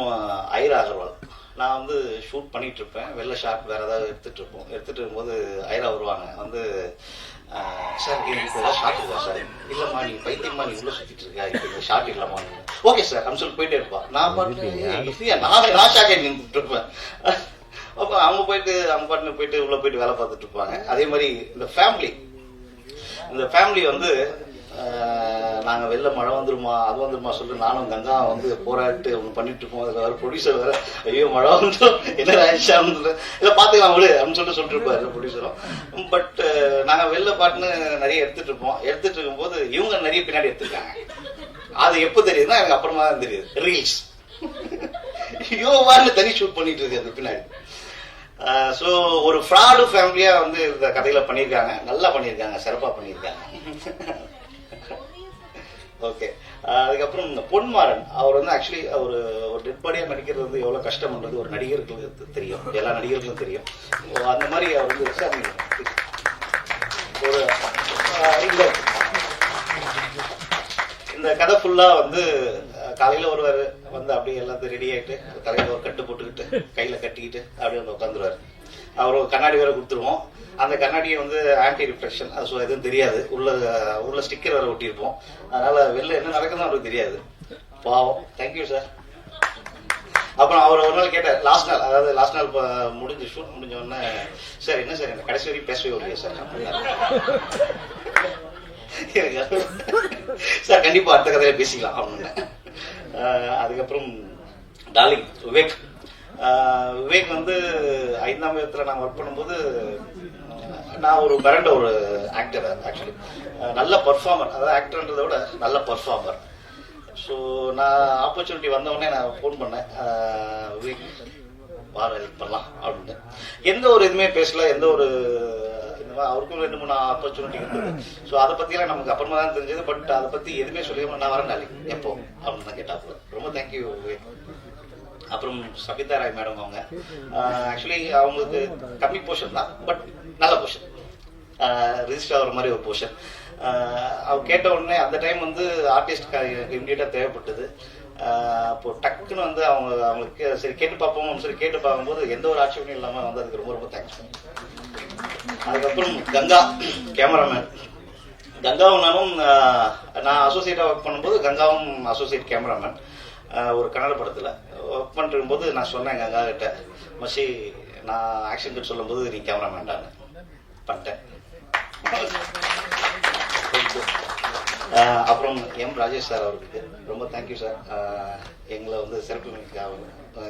ஐரா அகர்வால், நான் வந்து ஷூட் பண்ணிட்டு இருப்பேன், வெளில ஷாட் வேற ஏதாவது எடுத்துட்டு இருக்கும்போது ஐரா வருவாங்க வந்து, சார் எனக்கு ஏதாவது ஷாட் இருக்கா சார்? இல்லம்மா நீ பைத்தியமா நீ உள்ள சுத்திட்டு இருக்கா, இப்போ ஷாட் இல்லம்மா. ஓகே சார் அப்படின்னு சொல்லி போயிட்டே இருப்பா. நான் பாட்டு நான் ஷாக்கே நின்றுட்டு இருப்பேன். அப்போ அவங்க பாட்டுன்னு போயிட்டு உள்ள போயிட்டு வேலை பார்த்துட்டு இருப்பாங்க. அதே மாதிரி இந்த ஃபேமிலி வந்து நாங்கள் வெளில மழை வந்துருமா அது வந்துருமா சொல்லிட்டு நானும் கங்கா வந்து போராட்டு ஒன்று பண்ணிட்டு இருப்போம். அதுக்கு ப்ரொடியூசர் வேற, ஐயோ மழை வந்துடும் என்ன ஆயிடுச்சா இல்லை பார்த்துக்கலாம் விடு அப்படின்னு சொல்லிட்டு இருப்பாரு ப்ரொடியூசரும். பட் நாங்கள் வெளில பாட்டுன்னு நிறைய எடுத்துட்டு இருக்கும்போது இவங்க நிறைய பின்னாடி எடுத்துருக்காங்க. அது எப்போ தெரியுதுன்னா எனக்கு அப்புறமா தான் தெரியுது, ரீல்ஸ் யோவான்னு தனி ஷூட் பண்ணிட்டு இருக்கு அது பின்னாடி. ஸோ ஒரு ஃப்ராடு ஃபேமிலியா வந்து இந்த கதையில பண்ணியிருக்காங்க, நல்லா பண்ணியிருக்காங்க, சிறப்பா பண்ணியிருக்காங்க. ஓகே. அதுக்கப்புறம் இந்த பொன்மாறன், அவர் வந்து ஆக்சுவலி ஒரு டெட் பாடியா நடிக்கிறது வந்து எவ்வளவு கஷ்டம்ன்றது ஒரு நடிகர்களுக்கு தெரியும், எல்லா நடிகர்களுக்கும் தெரியும். அந்த மாதிரி அவர் வந்து ஒரு இந்த கதை ஃபுல்லா வந்து காலையில ஒருவர் வந்து அப்படியே எல்லாத்தையும் ரெடி ஆயிட்டு தலையில ஒரு கட்டு போட்டுக்கிட்டு கையில கட்டிக்கிட்டு அப்படியே வந்து உட்காந்துருவாரு. அவர் ஒரு கண்ணாடி வேற கொடுத்துருவோம். அந்த கண்ணாடியை வந்து ஆன்டி ரிஃப்ளெக்ஷன், அது எதுவும் தெரியாது, உள்ள ஸ்டிக்கர் வேற ஒட்டியிருப்போம். அதனால வெளில என்ன நடக்குதுன்னு அவருக்கு தெரியாது. பாவம். Thank you sir. அப்புறம் அவர் ஒரு நாள் கேட்டார், லாஸ்ட் நாள் ஷூட் முடிஞ்ச உடனே, சார் என்ன சார் என்ன கடைசி வரைக்கும் பேசவே இல்லையா சார்? சார் கண்டிப்பா அடுத்த கதையில பேசிக்கலாம் அப்படின்னு. அதுக்கப்புறம் டார்லிங் விவேக் வந்து 5ஆம் வேதத்துல நான் ஒர்க் பண்ணும்போது, நான் ஒரு மிரண்ட ஒரு ஆக்டர், ஆக்சுவலி நல்ல பர்ஃபார்மர், அதாவது ஆக்டர்ன்றதை விட நல்ல பர்ஃபார்மர். ஸோ நான் ஆப்பர்ச்சுனிட்டி வந்தவுடனே நான் ஃபோன் பண்ணேன், விவேக் வார ஹெல்ப் பண்ணலாம் அப்படின்னு. எந்த ஒரு இதுவுமே பேசல, எந்த ஒரு இந்த மாதிரி அவருக்கும் 2-3 ஆப்பர்ச்சுனிட்டி இருந்தது. ஸோ அதை பற்றிலாம் நமக்கு அப்புறமா தான் தெரிஞ்சது. பட் அதை பற்றி எதுவுமே சொல்லி நான் வரேன் நாளைக்கு எப்போ அப்படின்னு தான் கேட்டாப்புல. ரொம்ப தேங்க்யூ. அப்புறம் சபிதா ராய் மேடம், அவங்க ஆக்சுவலி அவங்களுக்கு கம்மி போர்ஷன் தான், பட் நல்ல போர்ஷன், ரிஜிஸ்டர் ஆகிற மாதிரி ஒரு போர்ஷன். அவங்க கேட்ட உடனே அந்த டைம் வந்து ஆர்டிஸ்ட் இம்மிடியட்டாக தேவைப்பட்டது. அப்போ டக்குன்னு வந்து அவங்களுக்கு சரி கேட்டு பார்ப்போம், சரி கேட்டு பார்க்கும்போது எந்த ஒரு ஆட்சேபனையும் இல்லாமல் வந்து அதுக்கு ரொம்ப ரொம்ப தேங்க்ஸ். அதுக்கப்புறம் கங்கா கேமராமேன், கங்காவும் நான் அசோசியேட்டாக ஒர்க் பண்ணும்போது கங்காவும் அசோசியேட் கேமராமேன் ஒரு கன்னட படத்தில் ஒர்க் பண்ணிட்டு போது நான் சொன்னேன் கங்கா கிட்ட, மச்சி நான் ஆக்ஷன் கட் சொல்லும் போது நீ கேமராமேன்டான்னு பண்ணிட்டேன். அப்புறம் எம் ராஜேஷ் சார் அவருக்கு ரொம்ப தேங்க்யூ சார். எங்களை வந்து சிறப்பு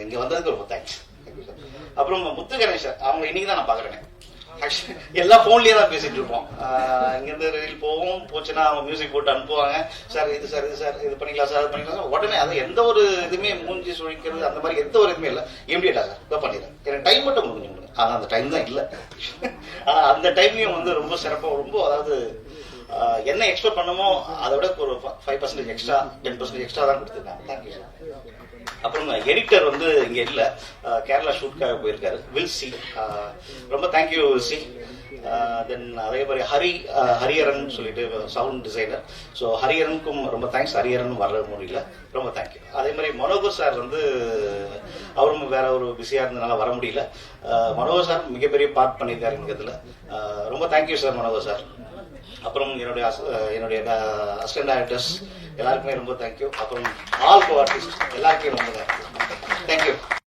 இங்கே வந்ததுக்கு ரொம்ப தேங்க்ஸ். Thank you sir. அப்புறம் முத்து கணேஷ் சார், அவங்க இன்னைக்கு தான் நான் பார்க்குறேன். ஆக்சுவலி எல்லா ஃபோன்லேயே தான் பேசிட்டு இருப்போம். இங்கேருந்து ரயில் போச்சுன்னா அவங்க மியூசிக் போட்டு அனுப்புவாங்க. சார் இது சார் இது சார் இது பண்ணிக்கலாம் சார் அது பண்ணிக்கலாம் சார். உடனே அது எந்த ஒரு இதுவுமே மூஞ்சி சுழிக்கிறது அந்த மாதிரி எந்த ஒரு இதுவுமே இல்லை. இமீடியட்டா சார் இதை பண்ணிடுறேன். எனக்கு டைம் மட்டும் முடிஞ்சு. ஆனால் அந்த டைம் தான் இல்லை. ஆனால் அந்த டைம்லையும் வந்து ரொம்ப சிறப்பாக, ரொம்ப அதாவது என்ன எக்ஸ்பெக்ட் பண்ணமோ அதை விட ஒரு 5% எக்ஸ்ட்ரா 10% எக்ஸ்ட்ரா தான் கொடுத்துருக்காங்க. Thank you sir. அப்புறம் எடிட்டர் வந்து இங்கே இல்லை, கேரளா ஷூட்காக போயிருக்காரு, வில் சி. ரொம்ப தேங்க்யூ வில் சி. தென் அதே மாதிரி ஹரியரன் சொல்லிட்டு சவுண்ட் டிசைனர். ஸோ ஹரியரனுக்கும் ரொம்ப தேங்க்ஸ். ஹரியரன் வர முடியல, ரொம்ப தேங்க்யூ. அதே மாதிரி மனோகர் சார் வந்து அவரும் வேற ஒரு பிஸியாக இருந்ததுனால வர முடியல. மனோகர் சார் மிகப்பெரிய பார்ட் பண்ணியிருக்காரு இங்கத்தில். ரொம்ப தேங்க்யூ சார் மனோகர் சார். அப்புறம் என்னுடைய அசிஸ்டன்ட் டைரக்டர்ஸ் எல்லாருக்குமே ரொம்ப தேங்க்யூ. அப்புறம் ஆல் கோ ஆர்டிஸ்ட் எல்லாருக்குமே ரொம்ப தேங்க்யூ.